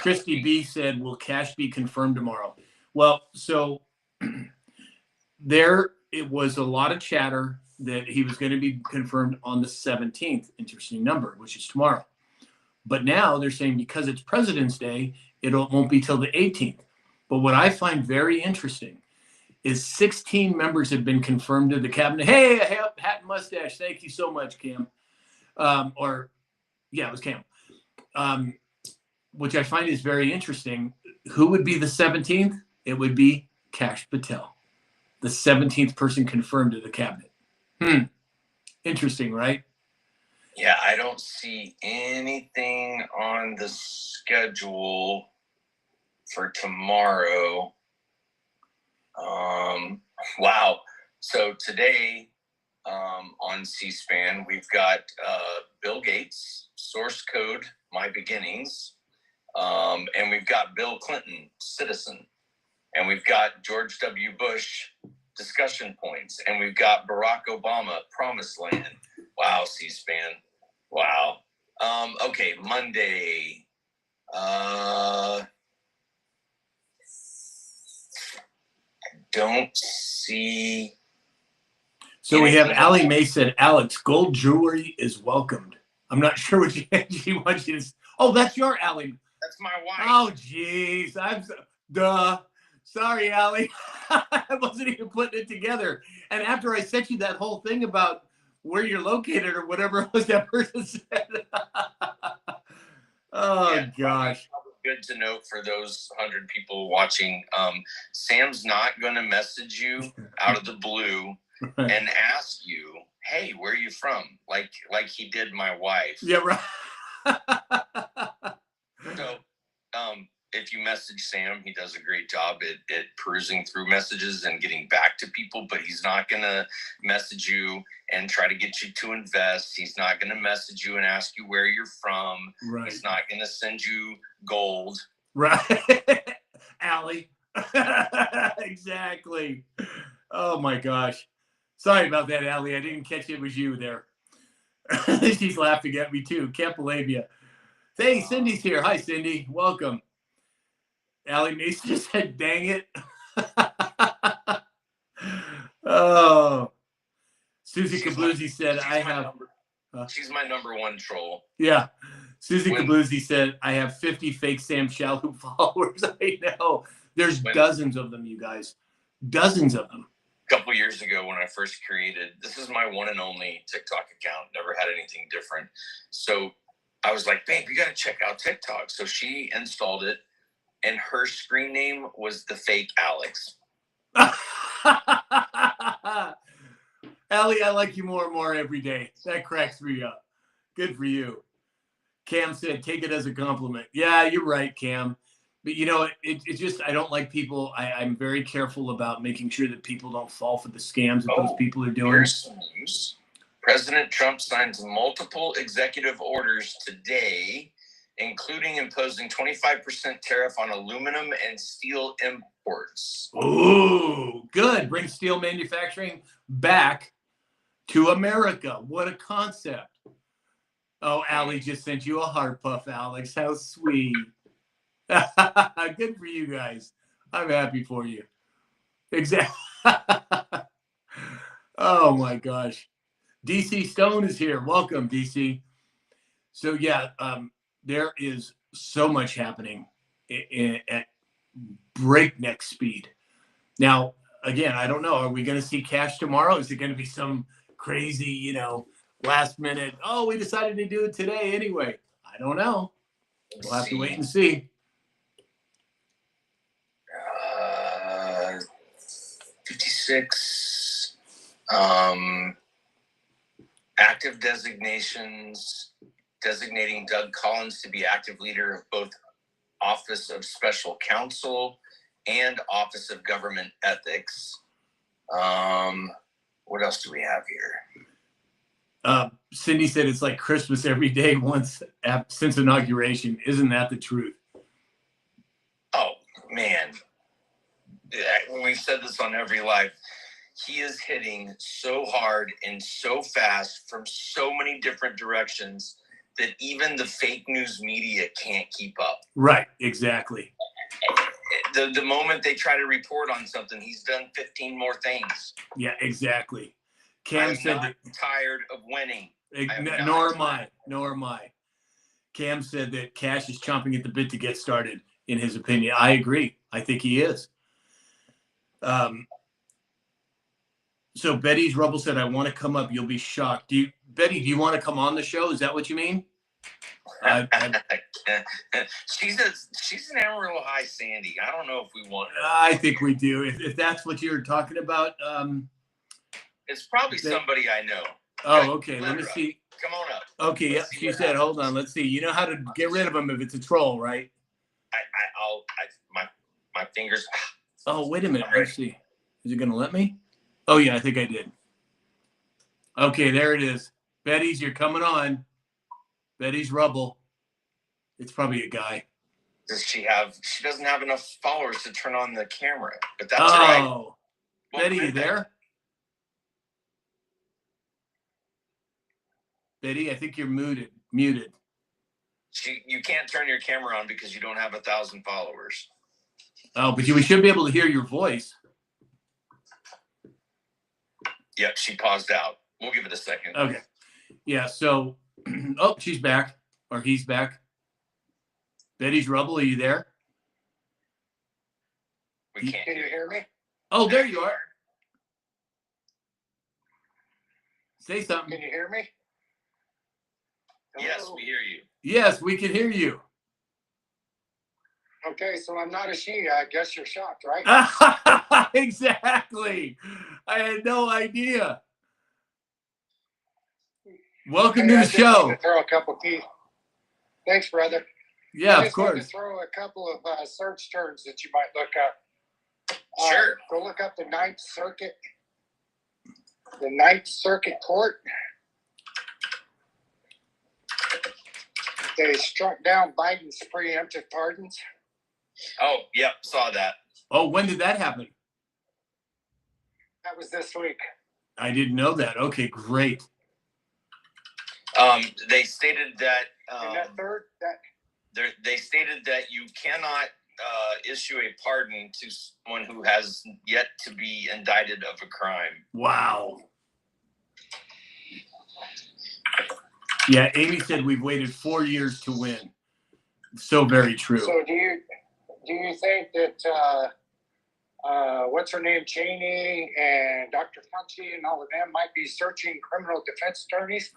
Christy B said, will cash be confirmed tomorrow? Well, so it was a lot of chatter that he was going to be confirmed on the 17th. Interesting number, which is tomorrow. But now they're saying because it's President's Day, it won't be till the 18th. But what I find very interesting is 16 members have been confirmed to the cabinet. Hey, hat and mustache. Thank you so much, Cam. It was Cam. Which I find is very interesting. Who would be the 17th? It would be Kash Patel, the 17th person confirmed to the cabinet. Interesting, right? Yeah, I don't see anything on the schedule for tomorrow. Wow. So today on C-SPAN, we've got Bill Gates, source code, my beginnings. And we've got Bill Clinton, citizen. And we've got George W. Bush, discussion points. And we've got Barack Obama, promised land. Wow, C-SPAN. Wow. Okay, Monday. I don't see. So we have Allie Mae said, Alex, gold jewelry is welcomed. I'm not sure what she wants you to. Oh, that's your Allie. That's my wife. Oh, jeez. Sorry, Allie. I wasn't even putting it together. And after I sent you that whole thing about where you're located or whatever it was that person said. Oh, yeah, gosh. good to note for those 100 people watching. Sam's not going to message you out of the blue and ask you, "Hey, where are you from?" Like he did my wife. Yeah, right. So, if you message Sam, he does a great job at perusing through messages and getting back to people, but he's not going to message you and try to get you to invest. He's not going to message you and ask you where you're from. Right. He's not going to send you gold. Right. Allie. Exactly. Oh my gosh. Sorry about that, Allie. I didn't catch it was you there. She's laughing at me too. Can't believe you. Hey, Cindy's here. Hi, Cindy. Welcome. Allie Mason just said, dang it. Oh. Susie Cabluzzi said, I have. She's my number one troll. Yeah. Susie Cabluzzi said, I have 50 fake Sam Shalhoub followers. I know. There's dozens of them, you guys. Dozens of them. A couple years ago when I first created, this is my one and only TikTok account. Never had anything different. So I was like, babe, you got to check out TikTok. So she installed it, and her screen name was the fake Alex. Allie, I like you more and more every day. That cracks me up. Good for you. Cam said, take it as a compliment. Yeah, you're right, Cam. But, you know, it's just I don't like people. I'm very careful about making sure that people don't fall for the scams that those people are doing. Here's some news. President Trump signs multiple executive orders today, including imposing 25% tariff on aluminum and steel imports. Oh, good. Bring steel manufacturing back to America. What a concept. Oh, Allie just sent you a heart puff, Alex. How sweet. Good for you guys. I'm happy for you. Exactly. Oh, my gosh. DC Stone is here. Welcome, DC. So, yeah, there is so much happening at breakneck speed. Now, again, I don't know. Are we going to see cash tomorrow? Is it going to be some crazy, last minute, oh, we decided to do it today anyway? I don't know. We'll have to wait and see. 56 active designations, designating Doug Collins to be active leader of both Office of Special Counsel and Office of Government Ethics. What else do we have here? Cindy said it's like Christmas every day since inauguration. Isn't that the truth? Oh, man. We've said this on every live. He is hitting so hard and so fast from so many different directions that even the fake news media can't keep up. Right, exactly. The moment they try to report on something, he's done 15 more things. Yeah, exactly. Cam said not tired of winning. Nor am I. Cam said that Cash is chomping at the bit to get started, in his opinion. I agree. I think he is. So Betty's Rubble said, I want to come up. You'll be shocked. Betty, do you want to come on the show? Is that what you mean? She's an Amarillo High Sandy. I don't know if we want her. I think we do. If that's what you're talking about. It's probably somebody I know. Oh, okay. Let me see. Come on up. Okay. Yeah, she said, hold on. Let's see. You know how to get rid of them if it's a troll, right? My fingers. Oh, wait a minute. Let's see. Is it going to let me? Oh, yeah, I think I did. Okay, there it is. Betty's, you're coming on. Betty's Rubble. It's probably a guy. She doesn't have enough followers to turn on the camera, but that's all right. Oh, Betty, you there? Betty, I think you're muted. You can't turn your camera on because you don't have 1,000 followers. Oh, but we should be able to hear your voice. Yep, she paused out. We'll give it a second. Okay. Yeah, so, oh, she's back, or he's back. Betty's Rubble, are you there? We can't. Can you hear me? Oh, there you are. Say something. Can you hear me? Hello? Yes, we hear you. Yes, we can hear you. Okay, so I'm not a she. I guess you're shocked, right? Exactly. I had no idea. Welcome Hey, to I the just wanted show. to throw a couple keys. Thanks, brother. Yeah, I of just wanted to course. throw a couple of search terms that you might look up. Sure. Go look up the Ninth Circuit. The Ninth Circuit Court. They struck down Biden's preemptive pardons. Oh, yep, saw that. Oh, when did that happen? That was this week. I didn't know that. Okay, great. They stated that And that third, they stated that you cannot issue a pardon to someone who has yet to be indicted of a crime. Wow. Yeah, Amy said we've waited 4 years to win. So very true. so do you think that what's her name, Cheney and Dr. Fauci and all of them might be searching criminal defense attorneys?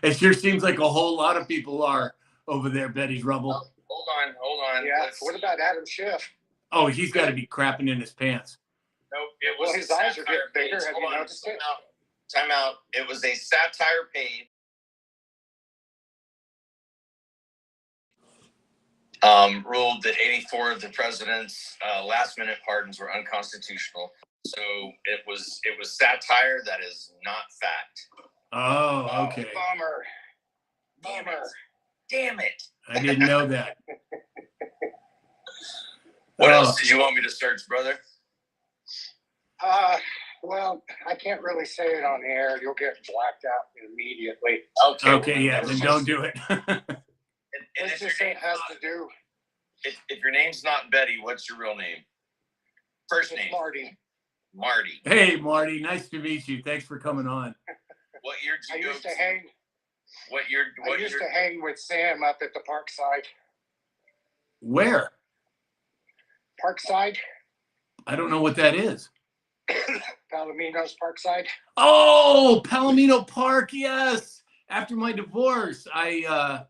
It sure seems like a whole lot of people are over there, Betty's Rubble. Oh, hold on. Yeah. What about Adam Schiff? Oh, he's got to be crapping in his pants. Nope, it was Well, his eyes are getting bigger. Have you Hold on, noticed it? Time out. It was a satire page. Ruled that 84 of the president's last-minute pardons were unconstitutional. So it was satire. That is not fact. Oh, okay. Bummer. Damn it. I didn't know that. What else did you want me to search, brother? Well, I can't really say it on air. You'll get blacked out immediately. Okay, yeah, then don't do it. And Let's just say it has to do if your name's not Betty, what's your real name? First with name? Marty. Hey, Marty, nice to meet you. Thanks for coming on. What year did you I go used to hang. What year? I used to hang with Sam up at the Parkside. Where? Parkside, I don't know what that is. Palomino's Parkside. Oh, Palomino Park, yes. After my divorce, I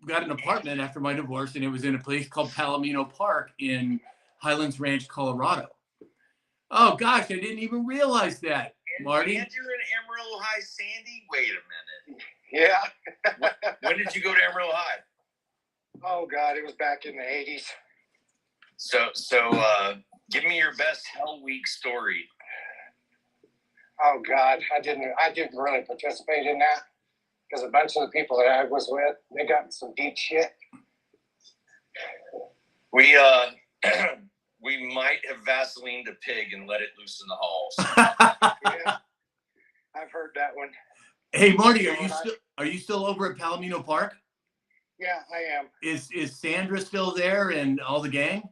got an apartment after my divorce, and it was in a place called Palomino Park in Highlands Ranch, Colorado. Oh gosh, I didn't even realize that, Marty. And you're in Amarillo High, Sandy? Wait a minute. Yeah. When did you go to Amarillo High? Oh God, it was back in the 80s. So give me your best Hell Week story. Oh God, I didn't really participate in that because a bunch of the people that I was with, they got some deep shit. We we might have Vaselined a pig and let it loose in the halls. Yeah, I've heard that one. Hey, Marty, are you still over at Palomino Park? Yeah, I am. Is Sandra still there and all the gang?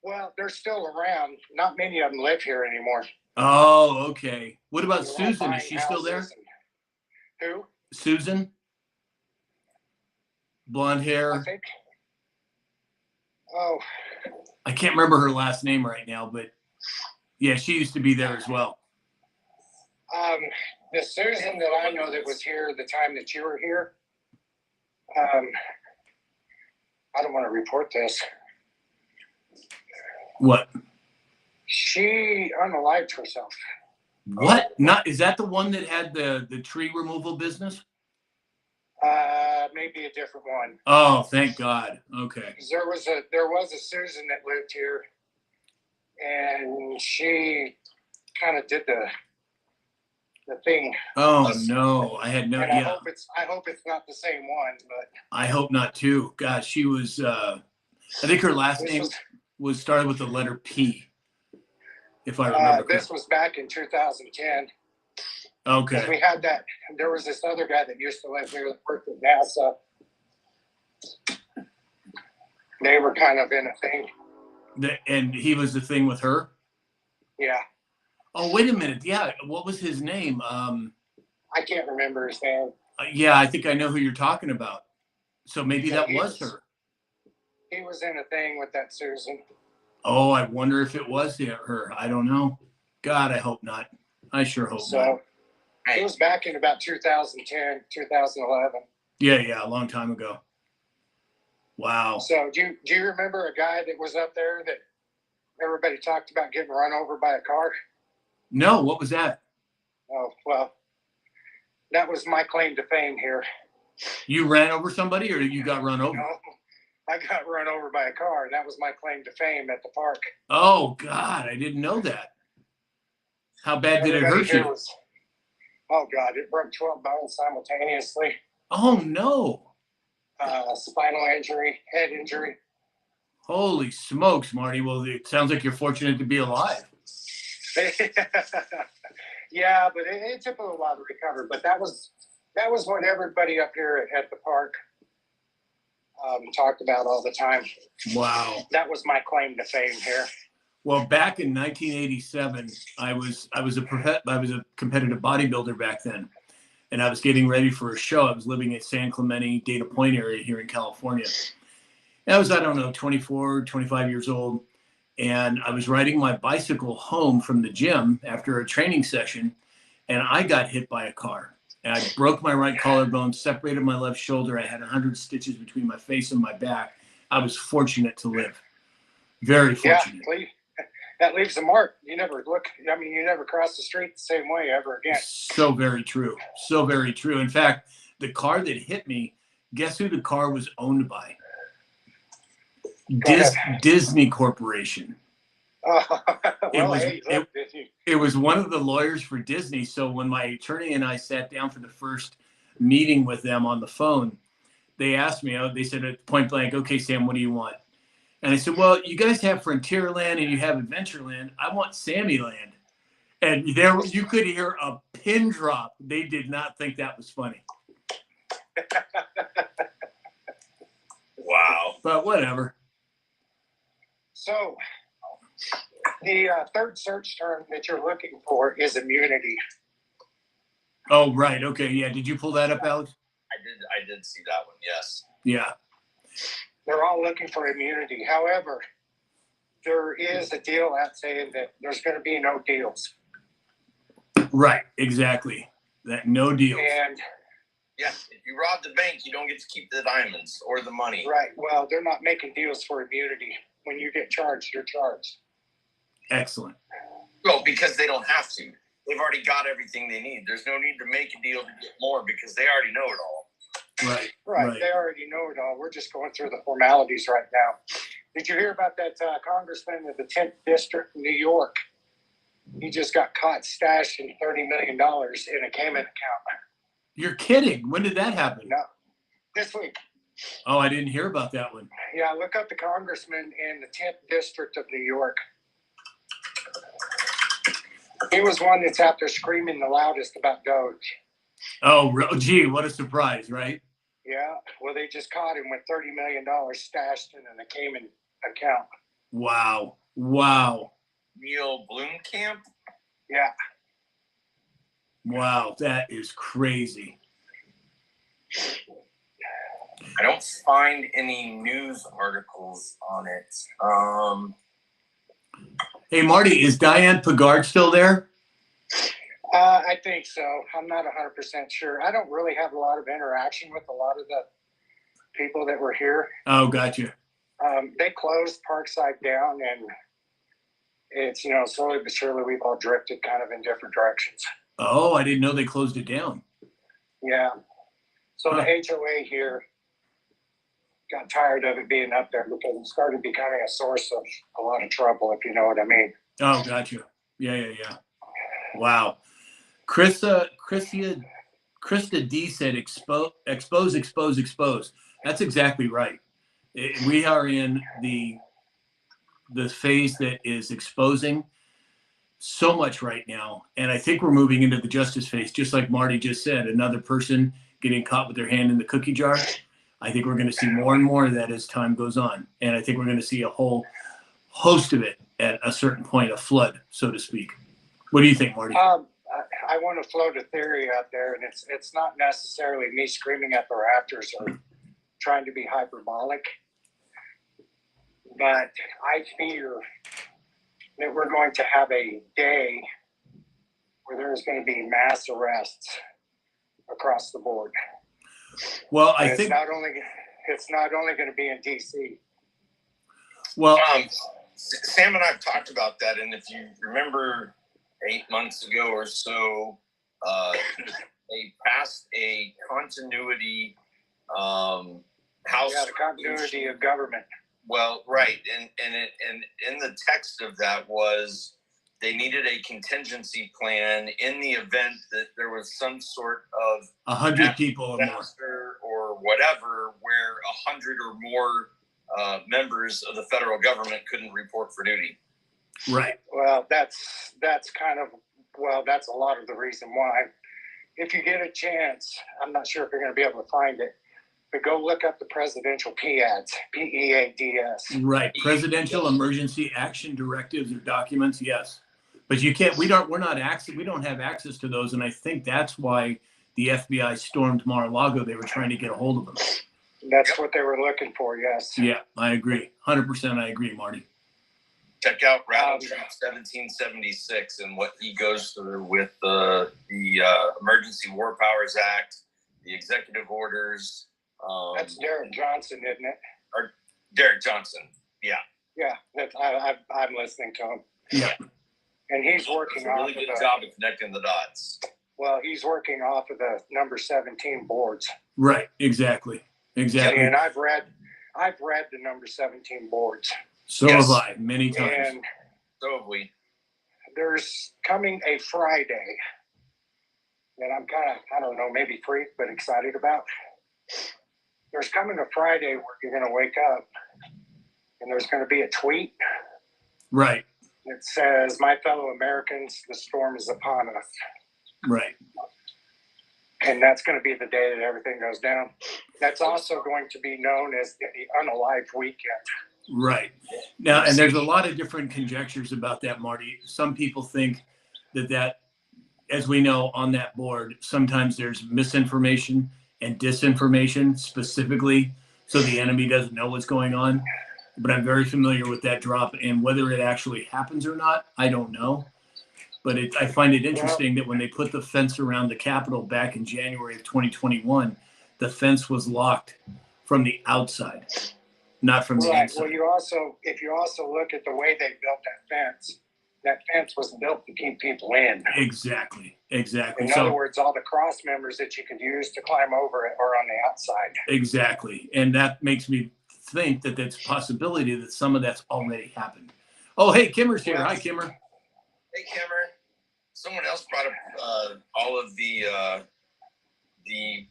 Well, they're still around. Not many of them live here anymore. Oh, okay. What about They're all Susan? Is buying she still there? houses and- Who? Susan? Blonde I hair. think. Oh, I can't remember her last name right now, but yeah, she used to be there as well. the Susan that I know that was here the time that you were here. I don't want to report this. What? She unalived herself. What? Not is that the one that had the tree removal business? Maybe a different one. Oh, thank God. Okay. 'Cause there was a Susan that lived here, and she kind of did the thing. Oh no, I had no. And I Yeah, hope it's not the same one, but I hope not too. God, she was. I think her last this name was, was started with the letter P, if I remember. this was back in 2010. Okay. We had that. There was this other guy that used to live here that worked at NASA. They were kind of in a thing. And he was the thing with her. Yeah, Oh, wait a minute. Yeah, what was his name? I can't remember his name. Yeah, I think I know who you're talking about. So maybe Yeah, that he was was- her. He was in a thing with that Susan. Oh, I wonder if it was her. I don't know. God, I hope not. I sure hope not. So it was back in about 2010, 2011. Yeah, a long time ago. Wow. So do you remember a guy that was up there that everybody talked about getting run over by a car? No, what was that? Oh, well, that was my claim to fame here. You ran over somebody or you got run over? No, I got run over by a car. That was my claim to fame at the park. Oh, God, I didn't know that. How bad did it Everybody hurt here you? was, oh, God, it broke 12 bones simultaneously. Oh, no. Spinal injury, head injury. Holy smokes, Marty. Well, it sounds like you're fortunate to be alive. Yeah, but it took a little while to recover. But that was what everybody up here at the park talked about all the time. Wow. That was my claim to fame here. Well, back in 1987, I was a competitive bodybuilder back then, and I was getting ready for a show. I was living at San Clemente, Dana Point area here in California. And I was, 24, 25 years old, and I was riding my bicycle home from the gym after a training session, and I got hit by a car. And I broke my right collarbone, separated my left shoulder. I had 100 stitches between my face and my back. I was fortunate to live. Very fortunate. Yeah, that leaves a mark. You never cross the street the same way ever again. So very true. So very true. In fact, the car that hit me, guess who the car was owned by? Disney Corporation. It was one of the lawyers for Disney. So when my attorney and I sat down for the first meeting with them on the phone, they asked me, they said at point blank, okay, Sam, what do you want? And I said, well, you guys have Frontierland and you have Adventureland. I want Sammyland. And there you could hear a pin drop. They did not think that was funny. Wow. But whatever. So the third search term that you're looking for is immunity. Oh, right. Okay. Yeah. Did you pull that up, Alex? I did see that one. Yes. Yeah. They're all looking for immunity. However, there is a deal out saying that there's going to be no deals. Right. Exactly. That no deals. And yeah, if you rob the bank, you don't get to keep the diamonds or the money. Right. Well, they're not making deals for immunity. When you get charged, you're charged. Excellent. Well, because they don't have to. They've already got everything they need. There's no need to make a deal to get more because they already know it all. Right. They already know it all. We're just going through the formalities right now. Did you hear about that congressman of the 10th district in New York? He just got caught stashing $30 million in a Cayman account. You're kidding. When did that happen? No, this week. Oh, I didn't hear about that one. Yeah, look up the congressman in the 10th district of New York. He was one that's out there screaming the loudest about Doge. Oh, gee, what a surprise, right? Yeah, well, they just caught him with $30 million stashed in a Cayman account. Wow. Neil Blomkamp? Yeah. Wow, that is crazy. I don't find any news articles on it. Hey, Marty, is Diane Pagard still there? I think so. I'm not 100% sure. I don't really have a lot of interaction with a lot of the people that were here. Oh, gotcha. They closed Parkside down, and it's, slowly but surely we've all drifted kind of in different directions. Oh, I didn't know they closed it down. Yeah. So the HOA here got tired of it being up there because it started becoming a source of a lot of trouble, if you know what I mean. Oh, gotcha. Yeah. Wow. Krista D said, expose. That's exactly right. We are in the phase that is exposing so much right now. And I think we're moving into the justice phase, just like Marty just said, another person getting caught with their hand in the cookie jar. I think we're going to see more and more of that as time goes on. And I think we're going to see a whole host of it at a certain point, a flood, so to speak. What do you think, Marty? I want to float a theory out there, and it's not necessarily me screaming at the rafters or trying to be hyperbolic, but I fear that we're going to have a day where there's going to be mass arrests across the board. Well, I think it's not only going to be in DC. Well, Sam and I have talked about that, and if you remember 8 months ago or so, they passed a continuity House. Yeah, the continuity of government. Well, right, and in the text of that was they needed a contingency plan in the event that there was some sort of 100 people or more, or whatever, where 100 or more members of the federal government couldn't report for duty. Right. Well, that's kind of, that's a lot of the reason why. If you get a chance, I'm not sure if you're going to be able to find it, but go look up the presidential PADS, PEADS. Right. Presidential Emergency Action Directives or documents. Yes. But you can't, we don't have access to those. And I think that's why the FBI stormed Mar-a-Lago. They were trying to get a hold of them. That's what they were looking for. Yes. Yeah, I agree. 100%. I agree, Marty. Check out Rattle Trump 1776 and what he goes through with the Emergency War Powers Act, the executive orders. That's Derek Johnson, isn't it? Or Derek Johnson. Yeah. Yeah, I'm listening to him. Yeah. And he's working off really good job of connecting the dots. Well, he's working off of the number 17 boards. Right. Exactly. Exactly. And I've read the number 17 boards. So have I, many times. And so have we. There's coming a Friday that I'm kind of, I don't know, maybe freaked, but excited about. There's coming a Friday where you're going to wake up and there's going to be a tweet. Right. It says, "My fellow Americans, the storm is upon us." Right. And that's going to be the day that everything goes down. That's also going to be known as the unalived weekend. Right. Now, and there's a lot of different conjectures about that, Marty. Some people think that, as we know on that board, sometimes there's misinformation and disinformation specifically, so the enemy doesn't know what's going on. But I'm very familiar with that drop, and whether it actually happens or not, I don't know. But I find it interesting that when they put the fence around the Capitol back in January of 2021, the fence was locked from the outside, not from the inside. Well, if you also look at the way they built that fence was built to keep people in. Exactly. In other words, all the cross members that you could use to climb over it are on the outside. Exactly. And that makes me think that that's a possibility that some of that's already happened. Oh, hey, Kimmer's here. Hi, Kimmer. Hey, Kimmer. Someone else brought up all of the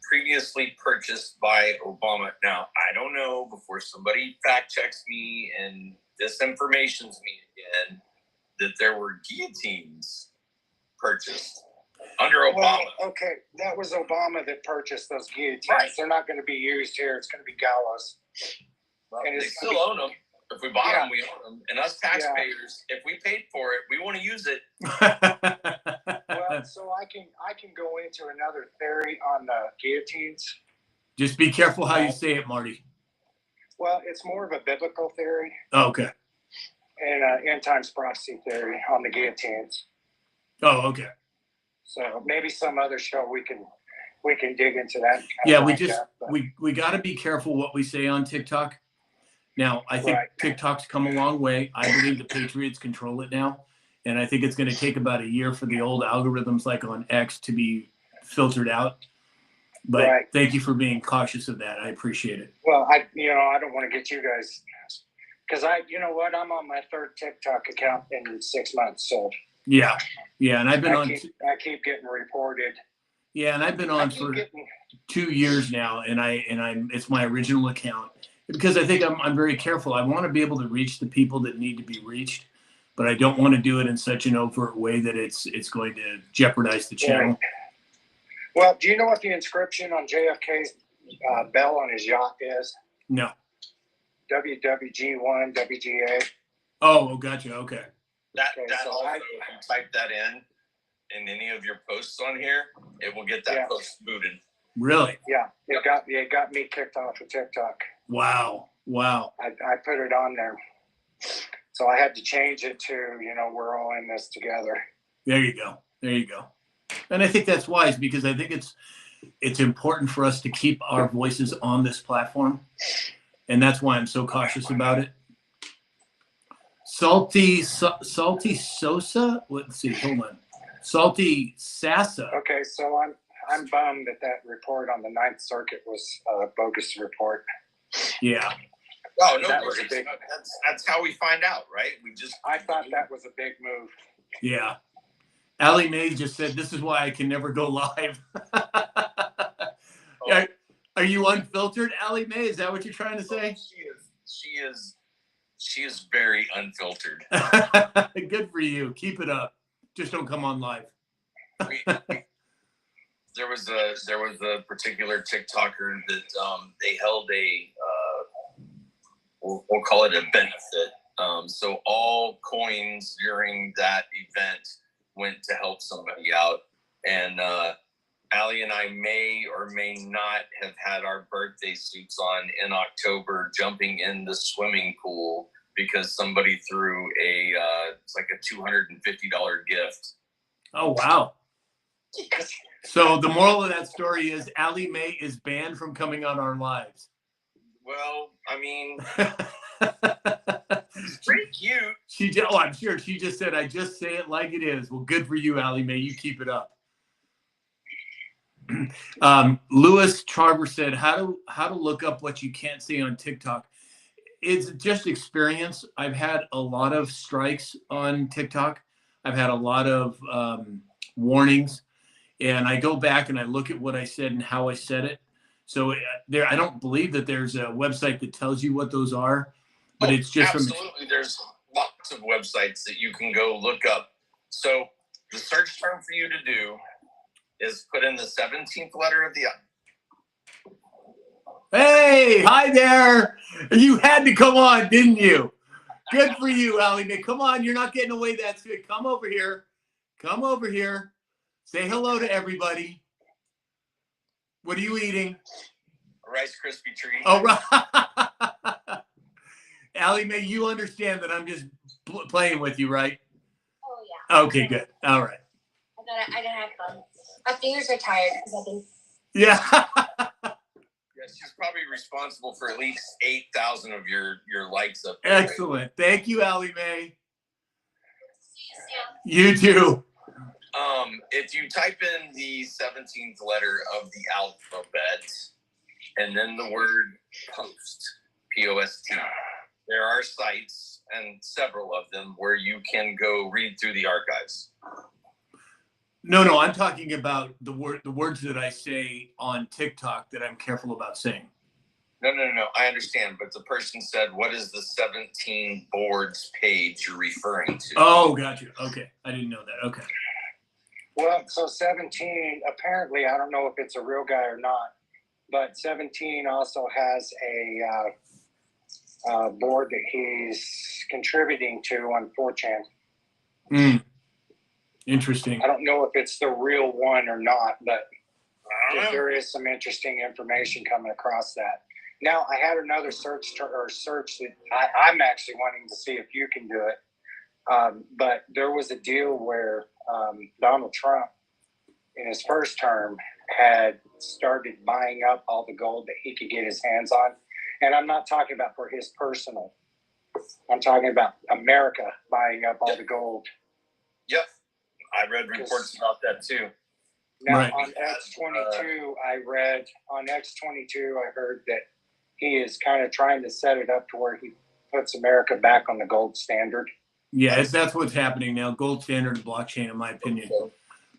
previously purchased by Obama. Now, I don't know, before somebody fact checks me and disinformations me again, that there were guillotines purchased under Obama. Well, okay, that was Obama that purchased those guillotines. Right. They're not going to be used here. It's going to be gallows. Well, and they still own them. If we bought them, we own them. And us taxpayers, if we paid for it, we want to use it. Well, so I can go into another theory on the guillotines. Just be careful how you say it, Marty. Well, it's more of a biblical theory. Oh, okay. And end times prophecy theory on the guillotines. Oh, okay. So maybe some other show we can dig into that. Yeah, we got to be careful what we say on TikTok. Now, I think TikTok's come a long way. I believe the Patriots control it now. And I think it's going to take about a year for the old algorithms like on X to be filtered out. But thank you for being cautious of that. I appreciate it. Well, I don't want to get you guys, because I'm on my third TikTok account in 6 months. So yeah. And I've been I keep getting reported. Yeah, and I've been on for 2 years now, and it's my original account because I think I'm very careful. I want to be able to reach the people that need to be reached, but I don't want to do it in such an overt way that it's going to jeopardize the channel. Right. Well, do you know what the inscription on JFK's bell on his yacht is? No. WWG1 WGA. Oh, gotcha. Okay. That also, if you type that in any of your posts on here, it will get that post booted. Really? Yeah, it got me kicked off of TikTok. Wow. I put it on there, so I had to change it to we're all in this together. There you go. And I think that's wise because I think it's important for us to keep our voices on this platform. And that's why I'm so cautious about it. Salty Sosa. Let's see. Hold on. Salty Sassa. Okay, so I'm bummed that report on the Ninth Circuit was a bogus report. Yeah. Oh, no That worries. was a big- That's how we find out, right? I thought that was a big move. Yeah. Allie Mae just said, "This is why I can never go live." Are you unfiltered, Allie Mae? Is that what you're trying to say? She is very unfiltered. Good for you. Keep it up. Just don't come on live. There was a particular TikToker that they held a we'll call it a benefit. So all coins during that event went to help somebody out, and Allie and I may or may not have had our birthday suits on in October, jumping in the swimming pool because somebody threw it's like a $250 gift. Oh, wow. So the moral of that story is Allie Mae is banned from coming on our lives. Well, I mean, it's pretty cute. I'm sure she just said, "I just say it like it is." Well, good for you, Allie Mae. You keep it up. Lewis Charver said, how to look up what you can't see on TikTok. It's just experience. I've had a lot of strikes on TikTok. I've had a lot of warnings, and I go back and I look at what I said and how I said it. So I don't believe that there's a website that tells you what those are, but it's just absolutely. There's lots of websites that you can go look up. So the search term for you to do is put in the 17th letter of the Hey, hi there. You had to come on, didn't you? Good for you, Allie Mae. Come on, you're not getting away that soon. Come over here. Come over here. Say hello to everybody. What are you eating? A Rice Krispie treat. Oh, right. Allie Mae, you understand that I'm just playing with you, right? Oh, yeah. Okay, good. All right. I gotta have fun. My fingers are tired because I've been. Yeah. Yeah, she's probably responsible for at least 8,000 of your likes up there. Excellent. Thank you, Allie Mae. You too. If you type in the 17th letter of the alphabet and then the word post, P-O-S-T, there are sites, and several of them, where you can go read through the archives. No, I'm talking about the words that I say on TikTok that I'm careful about saying. No. I understand, but the person said, "What is the 17 boards page you're referring to?" Oh, gotcha. Okay, I didn't know that. Okay. Well, so 17, apparently, I don't know if it's a real guy or not, but 17 also has a board that he's contributing to on 4chan. Interesting. I don't know if it's the real one or not, but there is some interesting information coming across that. Now, I had another search that I'm actually wanting to see if you can do it. But there was a deal where Donald Trump, in his first term, had started buying up all the gold that he could get his hands on. And I'm not talking about for his personal. I'm talking about America buying up all the gold. Yep. I read reports about that too. Now, Right. on X22, I heard that he is kind of trying to set it up to where he puts America back on the gold standard. Yeah, that's what's happening now. Gold standard blockchain, in my opinion.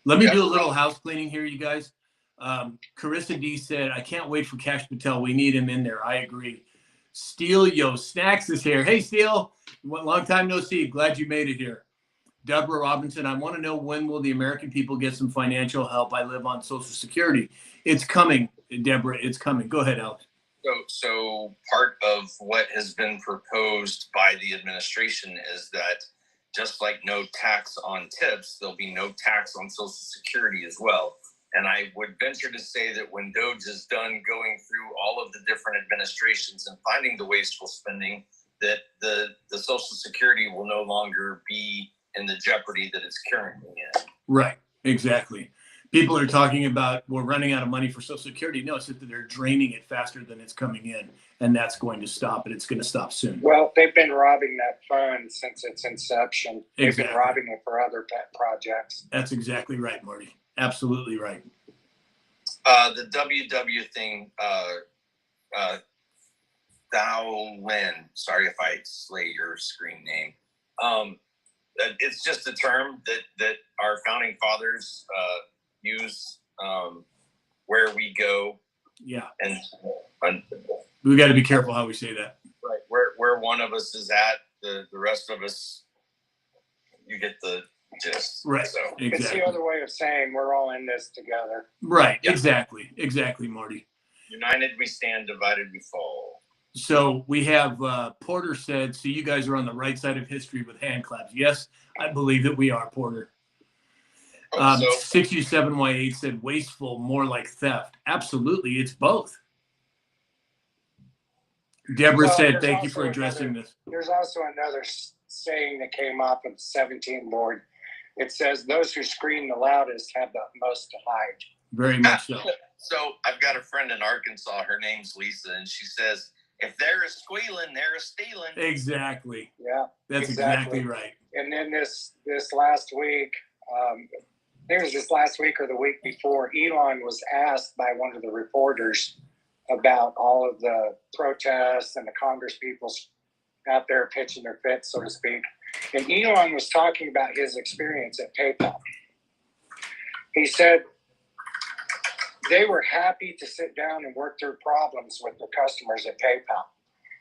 Let me do a little house cleaning here, you guys. Carissa D said, "I can't wait for Cash Patel. We need him in there." I agree. Steel Yo Snacks is here. Hey, Steel. Long time no see. Glad you made it here. Deborah Robinson, I want to know, when will the American people get some financial help? I live on Social Security. It's coming, Deborah. It's coming. Go ahead, Alex. So part of what has been proposed by the administration is that just like no tax on tips, there'll be no tax on Social Security as well. And I would venture to say that when DOGE is done going through all of the different administrations and finding the wasteful spending, that the Social Security will no longer be in the jeopardy that it's currently in. Right, exactly. People are talking about we're running out of money for Social Security. No, it's that they're draining it faster than it's coming in, and that's going to stop, and it's going to stop soon. Well, they've been robbing that fund since its inception. They've been Exactly. robbing it for other pet projects. That's exactly right, Marty. Absolutely right. The WW thing, Thao Lin, sorry if I slay your screen name. It's just a term that our founding fathers use, where we go. Yeah. And We got to be careful how we say that. right, where one of us is at, the rest of us, you get the gist. Right. So Exactly. It's the other way of saying we're all in this together. Right. Yeah. Exactly, Marty. united we stand, divided we fall. So we have Porter said, so you guys are on the right side of history with hand claps. Yes, I believe that we are, Porter. So 67Y8 said wasteful, more like theft. Absolutely, it's both. Deborah Well, said, there's thank you also for addressing another- this. There's also another saying that came off of the 17 board. It says, those who scream the loudest have the most to hide. Very much so. So I've got a friend in Arkansas. Her name's Lisa, and she says, "If they're a squealing, they're a stealing." Exactly. Yeah. That's Exactly. exactly right. And then this last week, it was this last week or the week before, Elon was asked by one of the reporters about all of the protests and the Congress people out there pitching their fits, so to speak. And Elon was talking about his experience at PayPal. He said they were happy to sit down and work through problems with the customers at PayPal.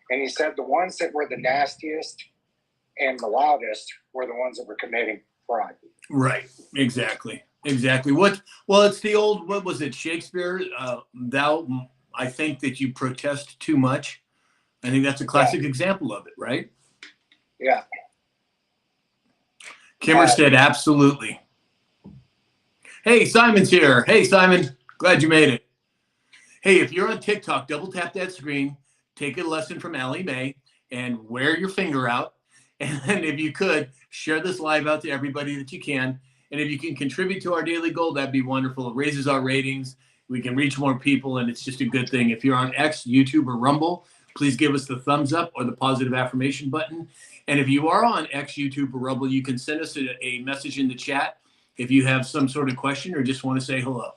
And he said the ones that were the nastiest and the loudest were the ones that were committing fraud. Right. Exactly. Well, it's the old, what was it, Shakespeare? I think that you protest too much. I think that's a classic example of it, right? Yeah. Kimmer said, absolutely. Hey, Simon's here. Hey, Simon. Glad you made it. Hey, if you're on TikTok, double tap that screen, take a lesson from Allie Mae, and wear your finger out. And if you could, share this live out to everybody that you can. And if you can contribute to our daily goal, that'd be wonderful. It raises our ratings. We can reach more people, and it's just a good thing. If you're on X, YouTube, or Rumble, please give us the thumbs up or the positive affirmation button. And if you are on X, YouTube, or Rumble, you can send us a message in the chat if you have some sort of question or just want to say hello.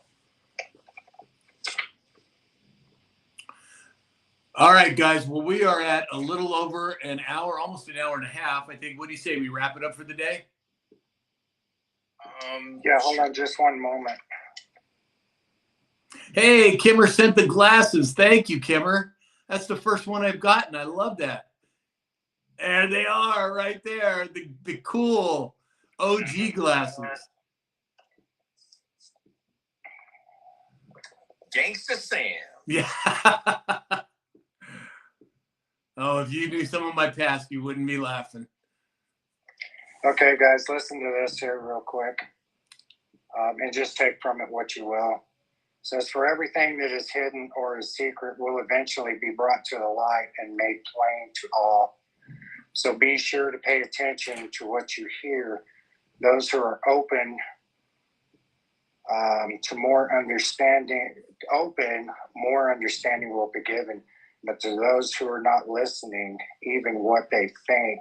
All right, guys. Well, we are at a little over an hour, almost an hour and a half. I think, what do you say? We wrap it up for the day? Yeah, hold on just one moment. Hey, Kimmer sent the glasses. Thank you, Kimmer. That's the first one I've gotten. I love that. There they are right there. The cool OG glasses. Gangsta Sam. Yeah. Oh, if you knew some of my past, you wouldn't be laughing. Okay, guys, listen to this here real quick. And just take from it what you will. It says, for everything that is hidden or is secret will eventually be brought to the light and made plain to all. So be sure to pay attention to what you hear. Those who are open to more understanding, more understanding will be given. But to those who are not listening, even what they think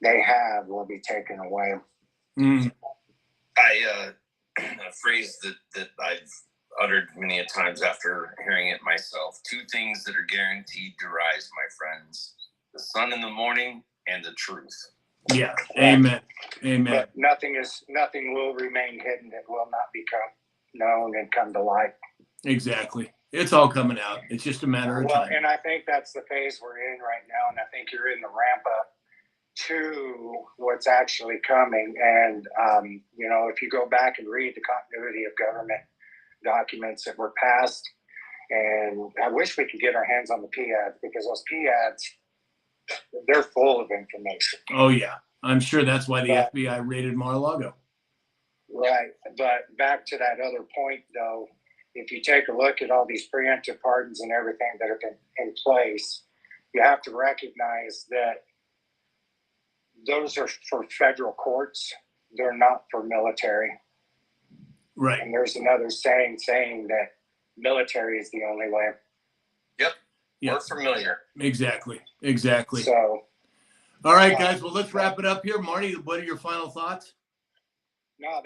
they have will be taken away. A phrase that I've uttered many a times after hearing it myself. Two things that are guaranteed to rise, my friends: the sun in the morning and the truth. Yeah. Amen. But nothing will remain hidden that will not become known and come to light. Exactly. It's all coming out. It's just a matter of time. And I think that's the phase we're in right now, and I think you're in the ramp up to what's actually coming. And if you go back and read the continuity of government documents that were passed, and I wish we could get our hands on the PADs, because those PADs, they're full of information. Oh yeah, I'm sure that's why the FBI raided Mar-a-Lago. Right, but back to that other point though, if you take a look at all these preemptive pardons and everything that have been in place, you have to recognize that those are for federal courts. They're not for military. Right. And there's another saying that military is the only way. Yep. Yeah. We're familiar. Exactly. So, All right, guys. Well, let's wrap it up here. Marty, what are your final thoughts? no,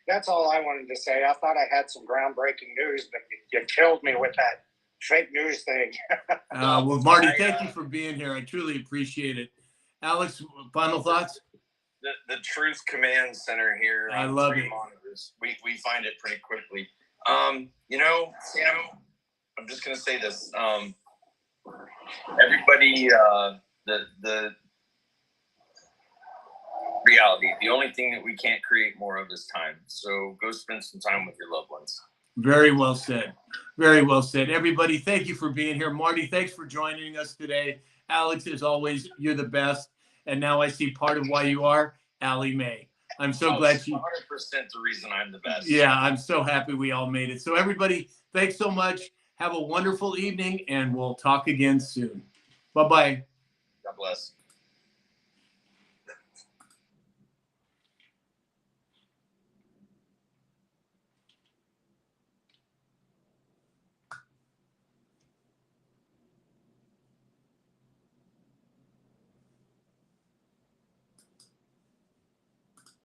that's all I wanted to say. I thought I had some groundbreaking news, but you killed me with that fake news thing. Well, Marty, thank you for being here. I truly appreciate it. Alex, final thoughts? The Truth Command Center here. I love it. Monitors. We find it pretty quickly. I'm just gonna say this. Everybody, the reality. The only thing that we can't create more of is time. So go spend some time with your loved ones. Very well said. Very well said. Everybody, thank you for being here. Marty, thanks for joining us today. Alex, as always, you're the best. And now I see part of why you are Allie Mae. I'm so glad she. 100% the reason I'm the best. Yeah, I'm so happy we all made it. So everybody, thanks so much. Have a wonderful evening, and we'll talk again soon. Bye-bye. God bless.